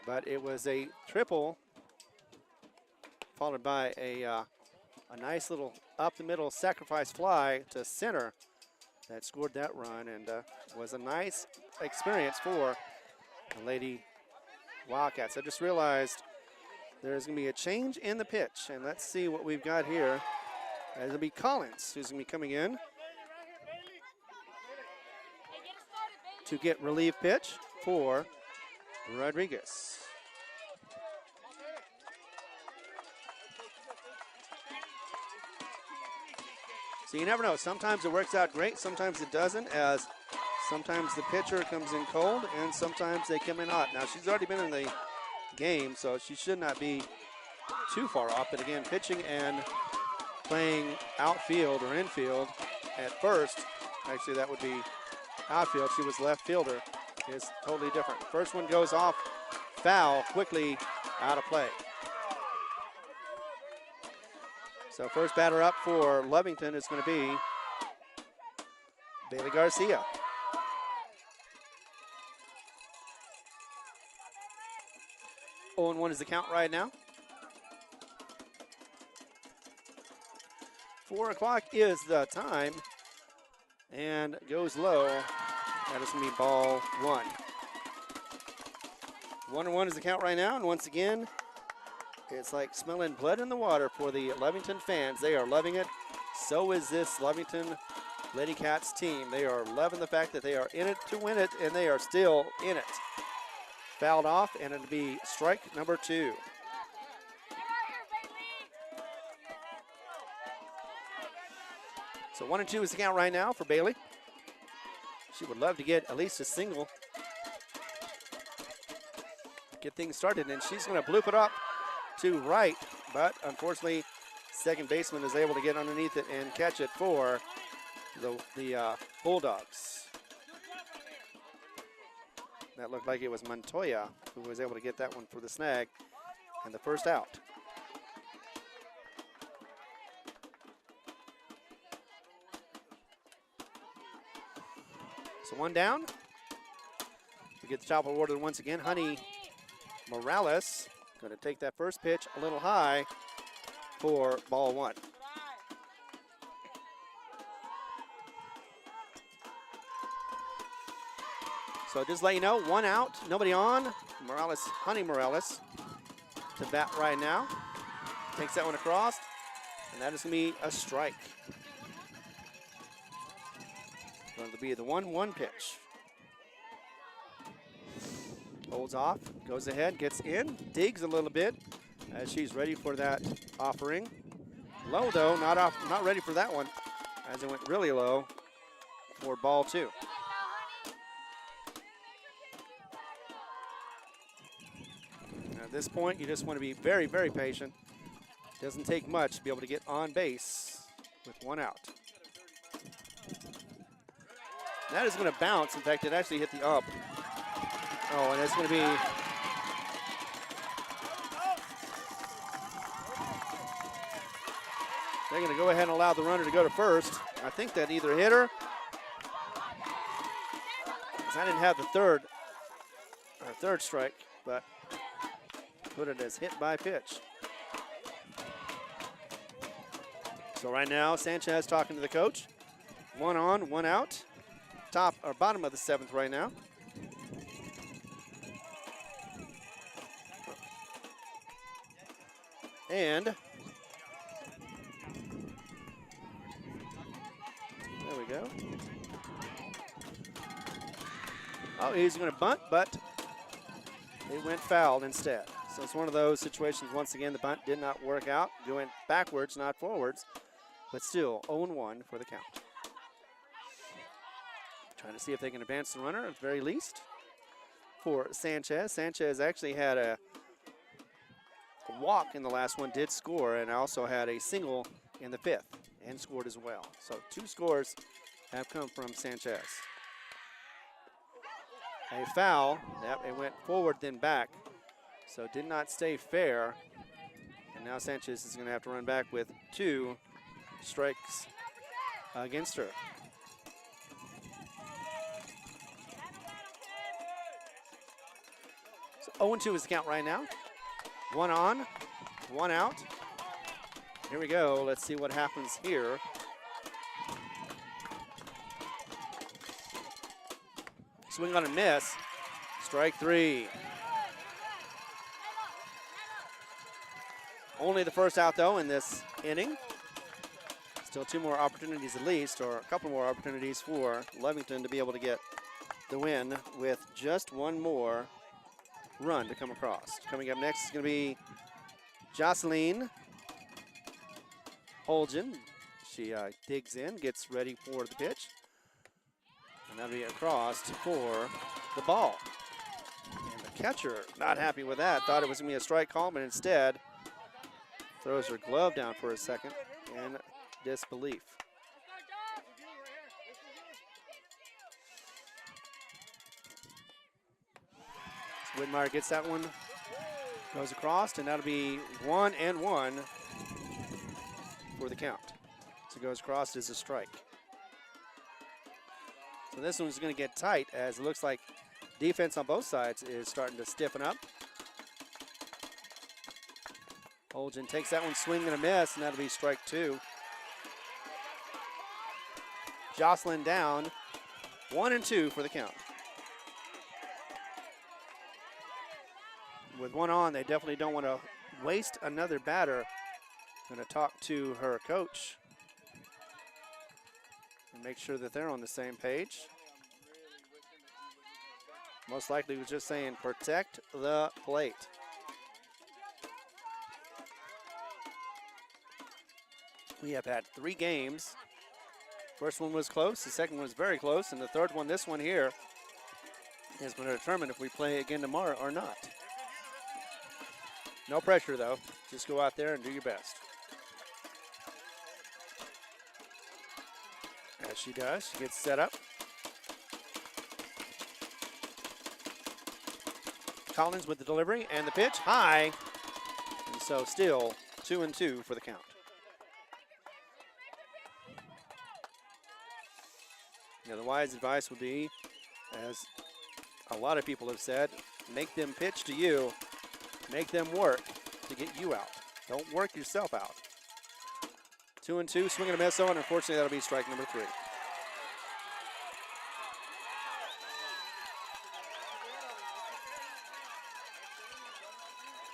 but it was a triple followed by a nice little up-the-middle sacrifice fly to center that scored that run, and was a nice experience for the Lady Wildcats. I just realized there's going to be a change in the pitch, and let's see what we've got here. It'll be Collins who's going to be coming in to get relief pitch for Rodriguez. So you never know. Sometimes it works out great. Sometimes it doesn't, as Sometimes the pitcher comes in cold, and sometimes they come in hot. Now, she's already been in the game, so she should not be too far off. But again, pitching and playing outfield or infield at first, actually that would be outfield. She was left fielder. Is totally different. First one goes off, foul, quickly out of play. So first batter up for Lovington is going to be Bailey Garcia. 0-1 is the count right now. 4 o'clock is the time, and goes low. That is going to be ball 1. 1-1 is the count right now, and once again, it's like smelling blood in the water for the Lovington fans. They are loving it. So is this Lovington Lady Cats team. They are loving the fact that they are in it to win it, and they are still in it. Fouled off, and it'll be strike number 2. So 1-2 is the count right now for Bailey. She would love to get at least a single. Get things started, and she's going to bloop it up to right, but unfortunately, second baseman is able to get underneath it and catch it for the Bulldogs. That looked like it was Montoya who was able to get that one for the snag and the first out. So one down. We get the top of the order once again. Honey Morales going to take that first pitch a little high for ball 1. So just let you know, 1 out, nobody on. Morales, Honey Morales to bat right now. Takes that one across, and that is going to be a strike. Going to be the 1-1 pitch. Holds off, goes ahead, gets in, digs a little bit as she's ready for that offering. Low though, not ready for that one, as it went really low for ball 2. At this point, you just want to be very, very patient. Doesn't take much to be able to get on base with 1 out. That is going to bounce. In fact, it actually hit the ump. Oh, and it's going to be they're going to go ahead and allow the runner to go to first. I think that either hit her. I didn't have the third strike, but put it as hit by pitch. So right now, Sanchez talking to the coach. 1 on, 1 out. Top or bottom of the 7th right now. And there we go. Oh, he's going to bunt, but it went fouled instead. So it's one of those situations, once again, the bunt did not work out. Going backwards, not forwards, but still 0-1 for the count. Trying to see if they can advance the runner at the very least for Sanchez. Sanchez actually had a walk in the last one, did score, and also had a single in the 5th and scored as well. So 2 scores have come from Sanchez. A foul. Yep, it went forward then back. So did not stay fair. And now Sanchez is going to have to run back with 2 strikes against her. So 0-2 is the count right now. 1 on, 1 out. Here we go. Let's see what happens here. Swing on a miss. Strike 3. Only the first out, though, in this inning. Still 2 more opportunities at least, or a couple more opportunities for Lovington to be able to get the win with just 1 more run to come across. Coming up next is going to be Jocelyn Holgen. She digs in, gets ready for the pitch. And that'll be across for the ball. And the catcher not happy with that. Thought it was going to be a strike call, but instead throws her glove down for a second in disbelief. So Whitmire gets that one, goes across, and that'll be 1-1 for the count. So it goes across as a strike. So this one's going to get tight as it looks like defense on both sides is starting to stiffen up. Holgen takes that one, swing and a miss, and that'll be strike 2. Jocelyn down, 1-2 for the count. With one on, they definitely don't want to waste another batter. Going to talk to her coach and make sure that they're on the same page. Most likely was just saying, protect the plate. We have had 3 games. First one was close, the second one was very close, and the third one, this one here, is going to determine if we play again tomorrow or not. No pressure though, just go out there and do your best. As she does, she gets set up. Collins with the delivery and the pitch, high. And so still 2-2 for the count. Now the wise advice would be, as a lot of people have said, make them pitch to you, make them work to get you out. Don't work yourself out. 2-2, swing and a miss on, and unfortunately that'll be strike number 3.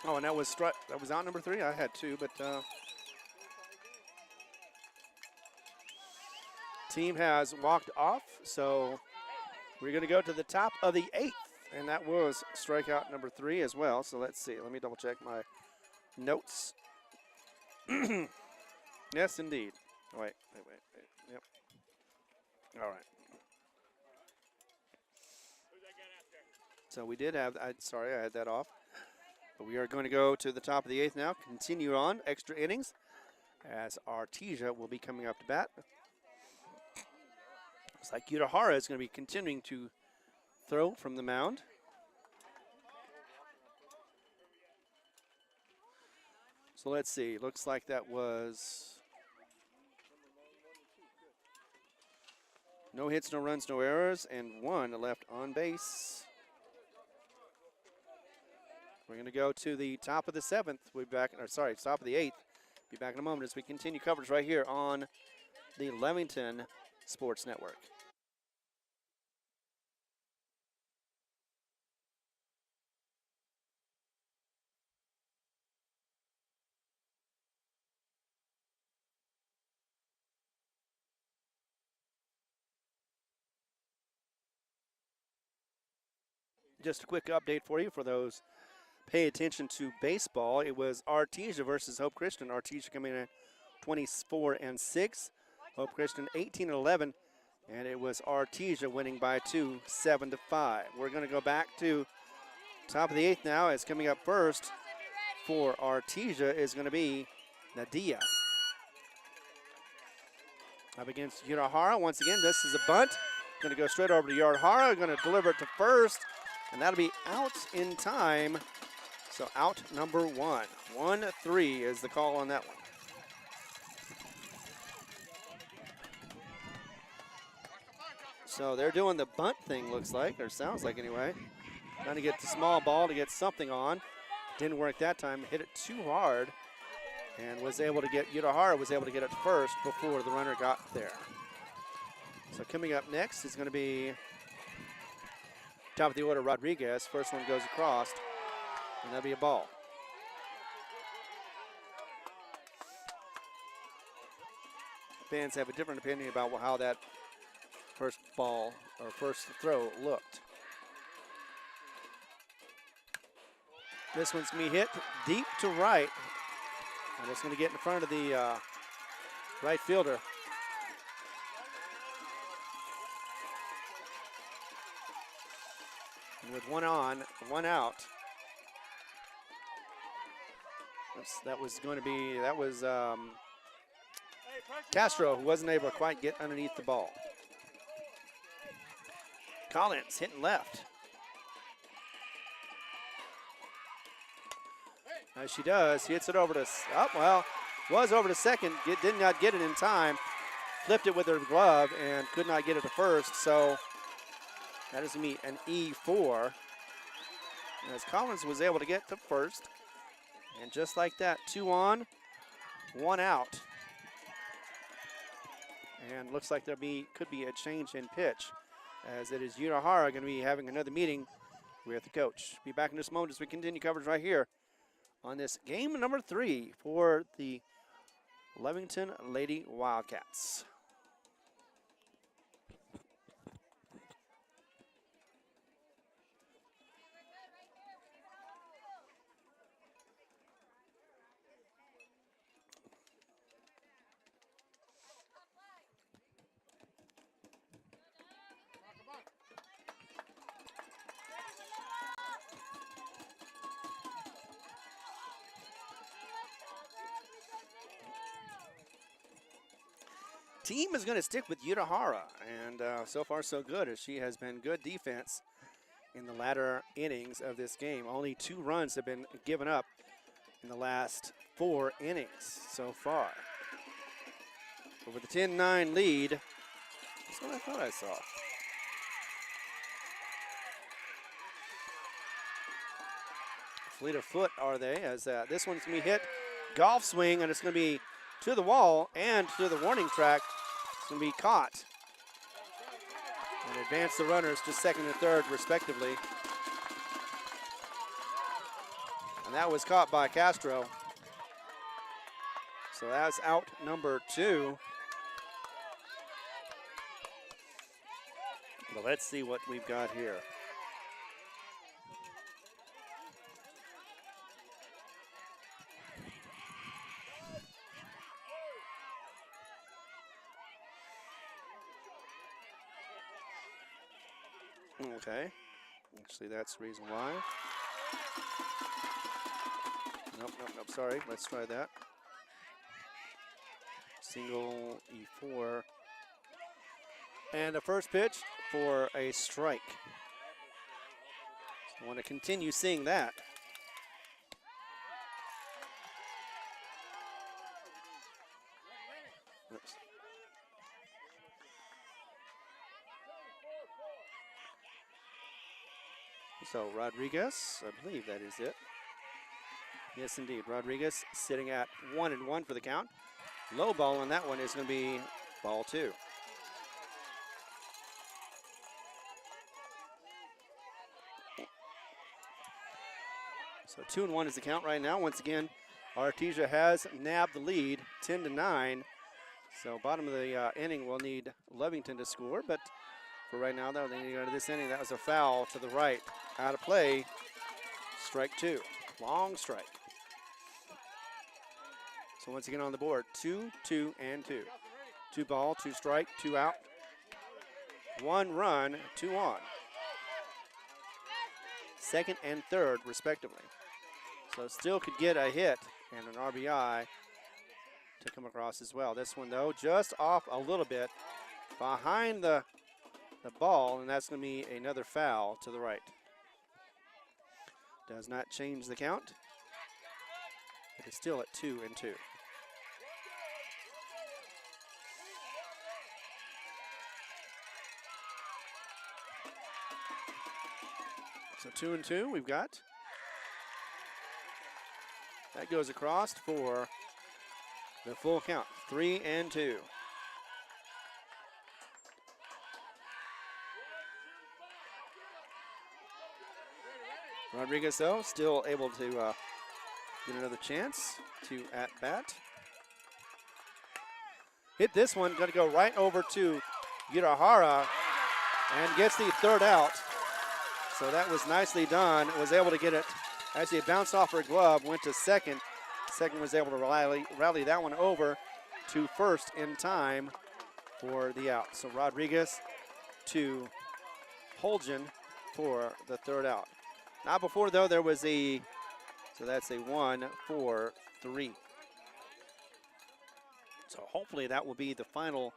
Oh, and that was out number 3. I had 2, but team has walked off, so we're going to go to the top of the 8th, and that was strikeout number 3 as well. So let's see. Let me double check my notes. Yes, indeed. Wait. Yep. All right. So we did have, sorry, I had that off. But we are going to go to the top of the 8th now, continue on extra innings, as Artesia will be coming up to bat. Looks like Utahara is going to be continuing to throw from the mound. So let's see, looks like that was no hits, no runs, no errors, and 1 left on base. We're going to go to the top of the 7th. We'll be back, or sorry, top of the 8th. Be back in a moment as we continue coverage right here on the Lovington Sports Network. Just a quick update for you for those pay attention to baseball. It was Artesia versus Hope Christian. Artesia coming in at 24-6. Hope Christian 18-11. And it was Artesia winning by 2, 7-5. We're going to go back to top of the 8th now. As coming up first for Artesia is going to be Nadia. Up against Utahara. Once again, this is a bunt. Going to go straight over to Utahara. Going to deliver it to first. And that'll be out in time. So out number 1. 1-3 is the call on that one. So they're doing the bunt thing, looks like, or sounds like anyway. Trying to get the small ball to get something on. Didn't work that time. Hit it too hard. And Utahara was able to get it first before the runner got there. So coming up next is going to be top of the order, Rodriguez. First one goes across, and that'll be a ball. Fans have a different opinion about how that first ball or first throw looked. This one's going to be hit deep to right, and it's going to get in front of the right fielder. with one on, one out. That was Castro, who wasn't able to quite get underneath the ball. Collins hitting left. As she does, he hits it over to, was over to second, did not get it in time. Flipped it with her glove and could not get it to first, so that is going to be an E4. As Collins was able to get to first. And just like that, 2 on, 1 out. And looks like could be a change in pitch, as it is Urahara going to be having another meeting with the coach. Be back in just a moment as we continue coverage right here on this game number 3 for the Lovington Lady Wildcats. Team is going to stick with Urahara, and so far so good, as she has been good defense in the latter innings of this game. Only 2 runs have been given up in the last 4 innings so far. But with a 10-9 lead, that's what I thought I saw. Fleet of foot are they, as this one's going to be hit golf swing, and it's going to be to the wall and to the warning track. It's going to be caught and advance the runners to second and third respectively. And that was caught by Castro. So that's out number 2. But let's see what we've got here. Okay, actually that's the reason why. Nope, sorry, let's try that. Single E4. And the first pitch for a strike. So I want to continue seeing that. Oops. So Rodriguez, I believe that is it. Yes, indeed. Rodriguez sitting at 1-1 for the count. Low ball on that one is going to be ball 2. So 2-1 is the count right now. Once again, Artesia has nabbed the lead, 10-9. So bottom of the inning, we'll need Lovington to score, but for right now, though, they need to go to this inning. That was a foul to the right. Out of play, strike 2. Long strike. So once again on the board, 2, 2, and 2. 2 ball, 2 strike, 2 out. 1 run, 2 on. Second and third, respectively. So still could get a hit and an RBI to come across as well. This one, though, just off a little bit behind the ball, and that's going to be another foul to the right. Does not change the count. It is still at 2-2. So 2-2 we've got. That goes across for the full count, 3-2. Rodriguez, though, still able to get another chance to at-bat. Hit this one, going to go right over to Urahara and gets the third out. So that was nicely done. Was able to get it as he bounced off her glove, went to second. Second was able to rally that one over to first in time for the out. So Rodriguez to Holgen for the third out. Not before, though, there was so that's a 1-4-3. So hopefully that will be the final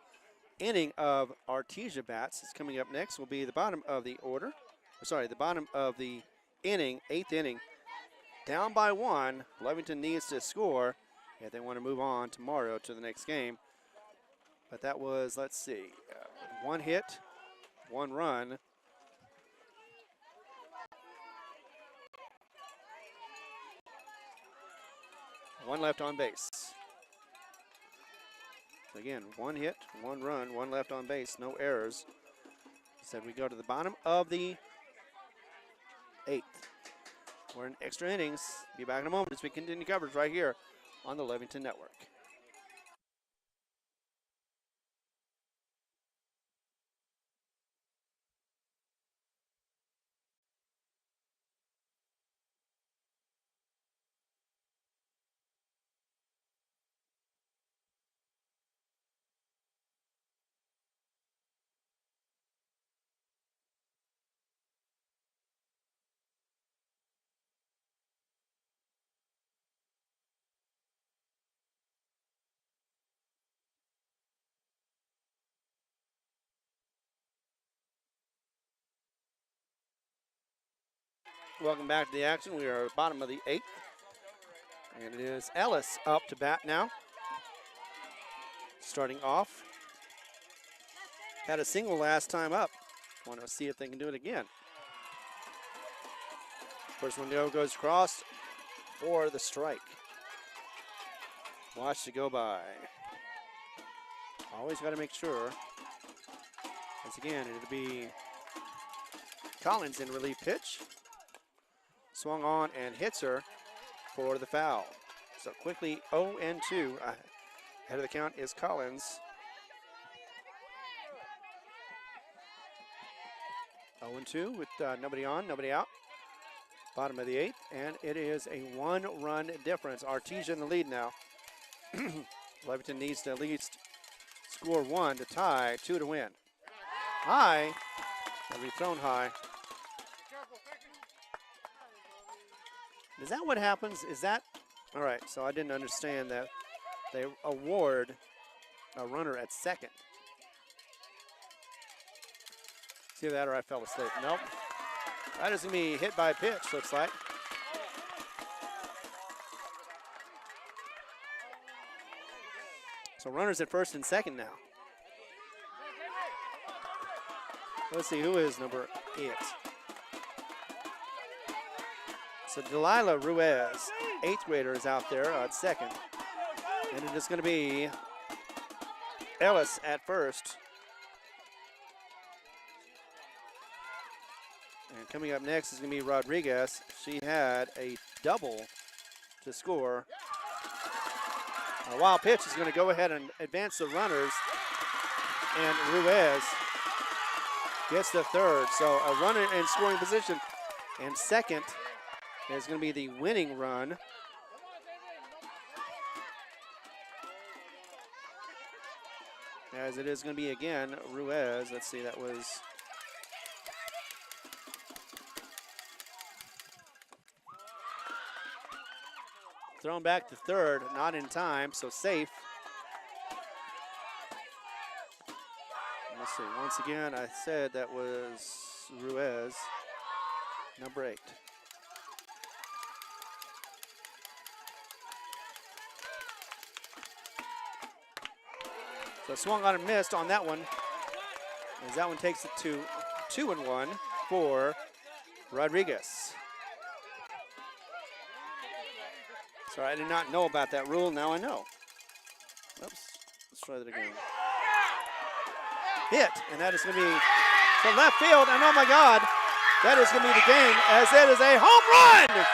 inning of Artesia bats. It's coming up next will be the bottom of the order. Sorry, the bottom of the inning, 8th inning. Down by 1. Lovington needs to score if they want to move on tomorrow to the next game. But that was, let's see, 1 hit, 1 run. One left on base. Again, 1 hit, 1 run, 1 left on base, no errors. Said we go to the bottom of the 8th. We're in extra innings. Be back in a moment as we continue coverage right here on the Lovington Network. Welcome back to the action. We are at the bottom of the 8th. And it is Ellis up to bat now. Starting off. Had a single last time up. Want to see if they can do it again. First one goes across for the strike. Watch to go by. Always got to make sure. Once again, it'll be Collins in relief pitch. Swung on and hits her for the foul. So quickly 0-2. Ahead of the count is Collins. 0-2 with nobody on, nobody out. Bottom of the 8th, and it is a 1-run difference. Artesia in the lead now. Lovington needs to at least score 1 to tie, 2 to win. High, that'll be thrown high. Is that what happens? Is that, all right, so I didn't understand that they award a runner at second. See that, or I fell asleep? Nope. That is going to be hit by pitch, looks like. So runners at first and second now. Let's see, who is number 8? So Delilah Ruiz, 8th grader, is out there at second. And it is going to be Ellis at first. And coming up next is going to be Rodriguez. She had a double to score. A wild pitch is going to go ahead and advance the runners. And Ruiz gets the third. So a runner in scoring position. And second is going to be the winning run. As it is going to be again Ruiz. Let's see, that was thrown back to third, not in time, so safe. Let's see, once again, I said that was Ruiz, number 8. So swung on and missed on that one, as that one takes it to 2-1 for Rodriguez. Sorry, I did not know about that rule. Now I know. Oops. Let's try that again. Hit, and that is going to be to left field. And oh my God, that is going to be the game, as it is a home run.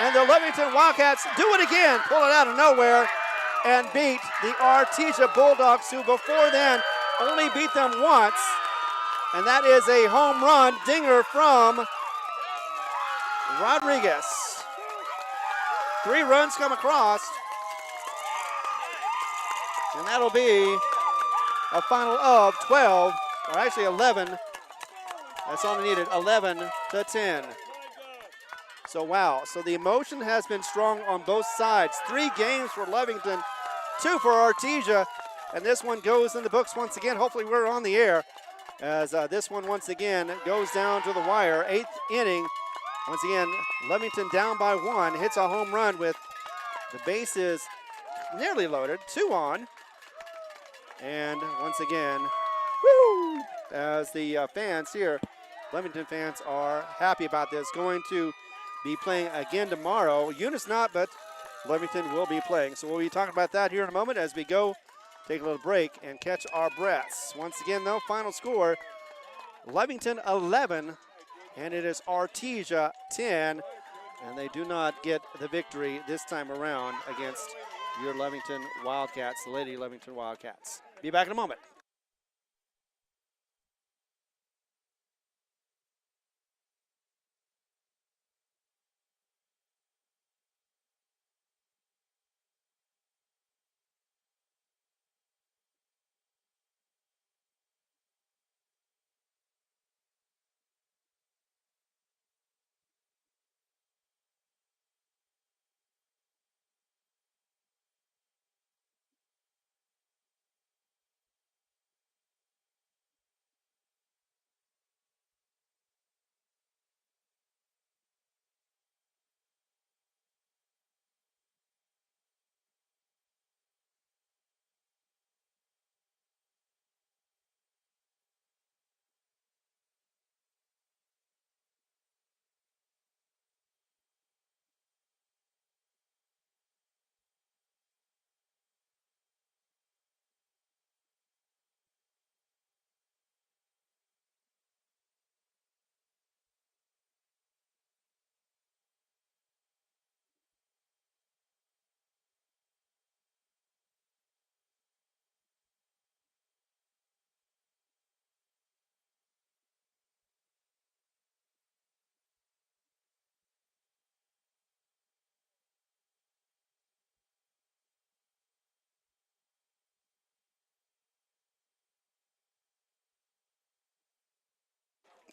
And the Lovington Wildcats do it again, pull it out of nowhere, and beat the Artesia Bulldogs, who before then only beat them once. And that is a home run dinger from Rodriguez. 3 runs come across, and that'll be a final of 12, or actually 11, That's all they needed, 11-10. So, wow. So the emotion has been strong on both sides. 3 games for Lovington, 2 for Artesia. And this one goes in the books once again. Hopefully we're on the air as this one once again goes down to the wire. 8th inning. Once again, Lovington down by 1. Hits a home run with the bases nearly loaded. 2 on. And once again, woo! As the fans here, Lovington fans are happy about this. Going to be playing again tomorrow. Eunice not, but Lovington will be playing. So we'll be talking about that here in a moment as we go take a little break and catch our breaths. Once again, though, final score, Lovington 11, and it is Artesia 10, and they do not get the victory this time around against your Lovington Wildcats, the Lady Lovington Wildcats. Be back in a moment.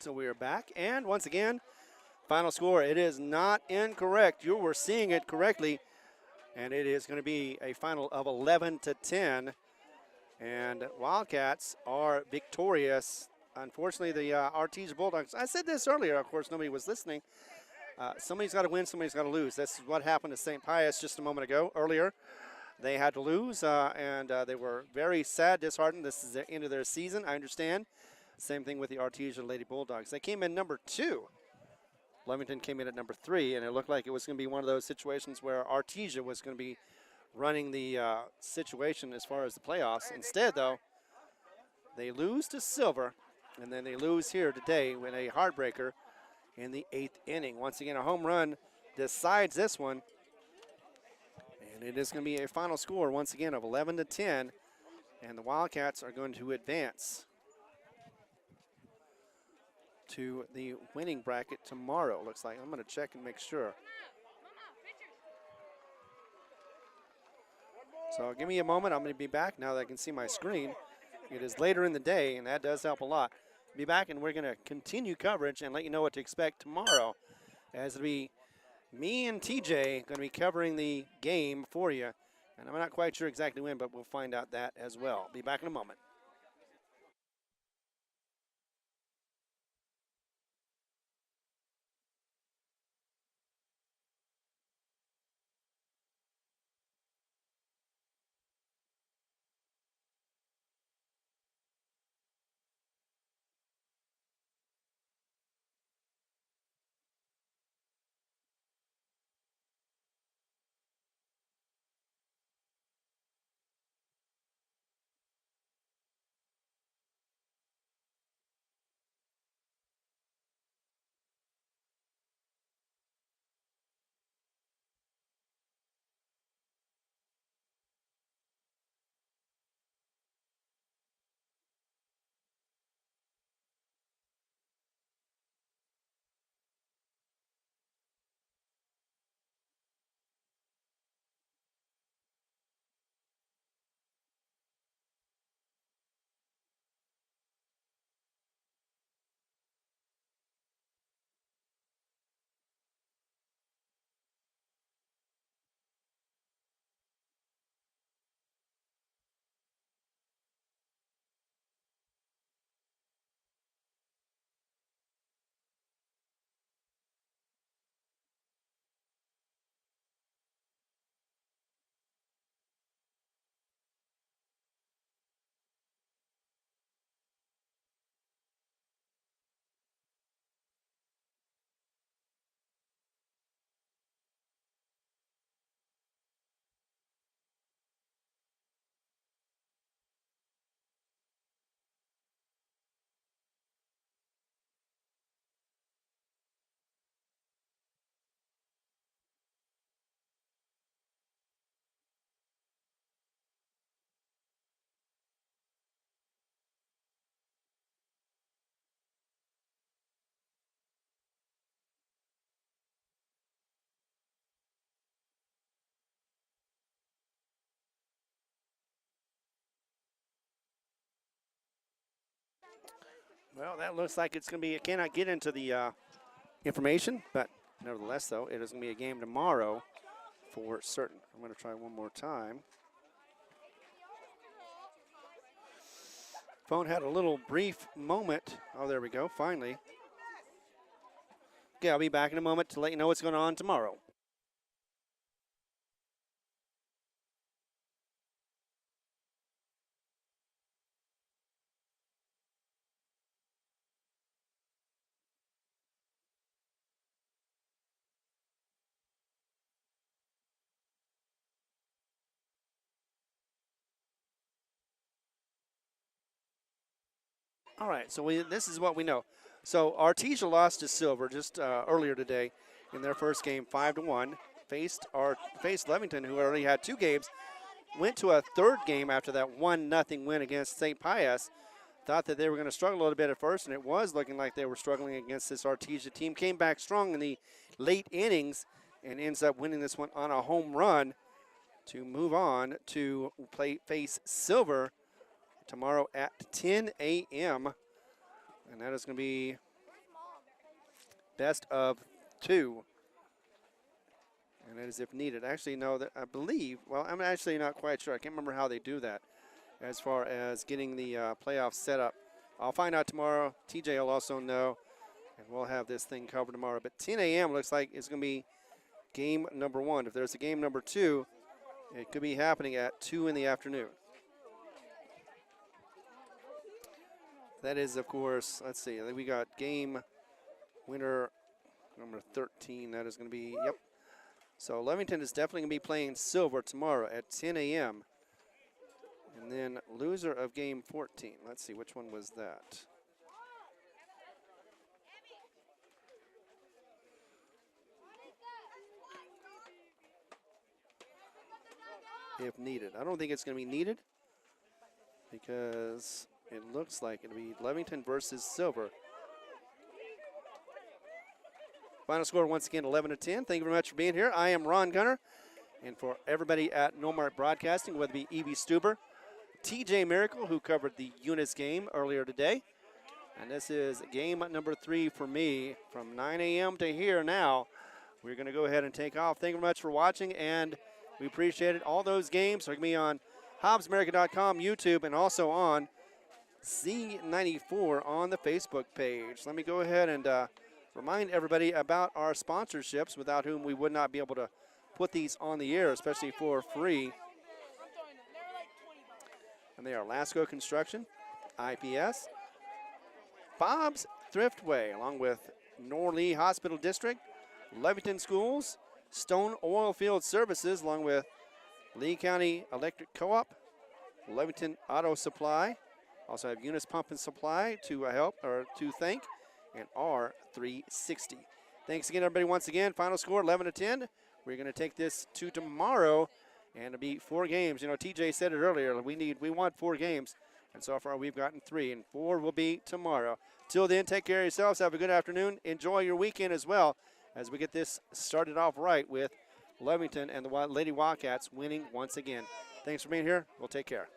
So we are back, and once again, final score, it is not incorrect. You were seeing it correctly, and it is going to be a final of 11-10. And Wildcats are victorious. Unfortunately, the Artesia Bulldogs, I said this earlier, of course, nobody was listening. Somebody's got to win, somebody's got to lose. This is what happened to St. Pius just a moment ago. Earlier, they had to lose, and they were very sad, disheartened. This is the end of their season, I understand. Same thing with the Artesia Lady Bulldogs. They came in number 2. Lovington came in at number 3, and it looked like it was going to be one of those situations where Artesia was going to be running the situation as far as the playoffs. Instead, though, they lose to Silver, and then they lose here today with a heartbreaker in the 8th inning. Once again, a home run decides this one, and it is going to be a final score once again of 11-10, and the Wildcats are going to advance to the winning bracket tomorrow, looks like. I'm going to check and make sure. So give me a moment. I'm going to be back now that I can see my screen. It is later in the day, and that does help a lot. Be back, and we're going to continue coverage and let you know what to expect tomorrow, as it'll be me and TJ going to be covering the game for you. And I'm not quite sure exactly when, but we'll find out that as well. Be back in a moment. Well, that looks like it's going to be, I cannot get into the information, but nevertheless, though, it is going to be a game tomorrow for certain. I'm going to try one more time. Phone had a little brief moment. Oh, there we go, finally. Okay, I'll be back in a moment to let you know what's going on tomorrow. All right, so this is what we know. So Artesia lost to Silver just earlier today in their first game, 5-1. Faced Lovington, who already had 2 games. Went to a third game after that 1-0 win against St. Pius. Thought that they were going to struggle a little bit at first, and it was looking like they were struggling against this Artesia team. Came back strong in the late innings and ends up winning this one on a home run to move on to face Silver tomorrow at 10 a.m. And that is going to be best of 2. And that is if needed. Actually, no, I believe, well, I'm actually not quite sure. I can't remember how they do that as far as getting the playoffs set up. I'll find out tomorrow. TJ will also know, and we'll have this thing covered tomorrow. But 10 a.m. looks like it's going to be game number 1. If there's a game number 2, it could be happening at 2 in the afternoon. That is, of course, let's see, I think we got game winner number 13. That is going to be, yep. So Lovington is definitely going to be playing Silver tomorrow at 10 a.m. And then loser of game 14. Let's see, which one was that? If needed. I don't think it's going to be needed because it looks like it'll be Lovington versus Silver. Final score once again 11-10. Thank you very much for being here. I am Ron Gunner. And for everybody at Nomart Broadcasting, whether it be Evie Stuber, TJ Miracle, who covered the Eunice game earlier today. And this is game number 3 for me from 9 a.m. to here now. We're going to go ahead and take off. Thank you very much for watching, and we appreciate it. All those games are going to be on HobbsAmerica.com, YouTube, and also on Z94 on the Facebook page. Let me go ahead and remind everybody about our sponsorships, without whom we would not be able to put these on the air, especially for free. And they are Lasco Construction, IPS, Bob's Thriftway, along with Norlee Hospital District, Lovington Schools, Stone Oilfield Services, along with Lee County Electric Co-op, Lovington Auto Supply. Also have Eunice Pump and Supply to thank, and R360. Thanks again, everybody, once again. Final score, 11-10. We're going to take this to tomorrow, and it'll be 4 games. You know, TJ said it earlier. We want 4 games, and so far we've gotten 3, and 4 will be tomorrow. Till then, take care of yourselves. Have a good afternoon. Enjoy your weekend as well, as we get this started off right with Lovington and the Lady Wildcats winning once again. Thanks for being here. We'll take care.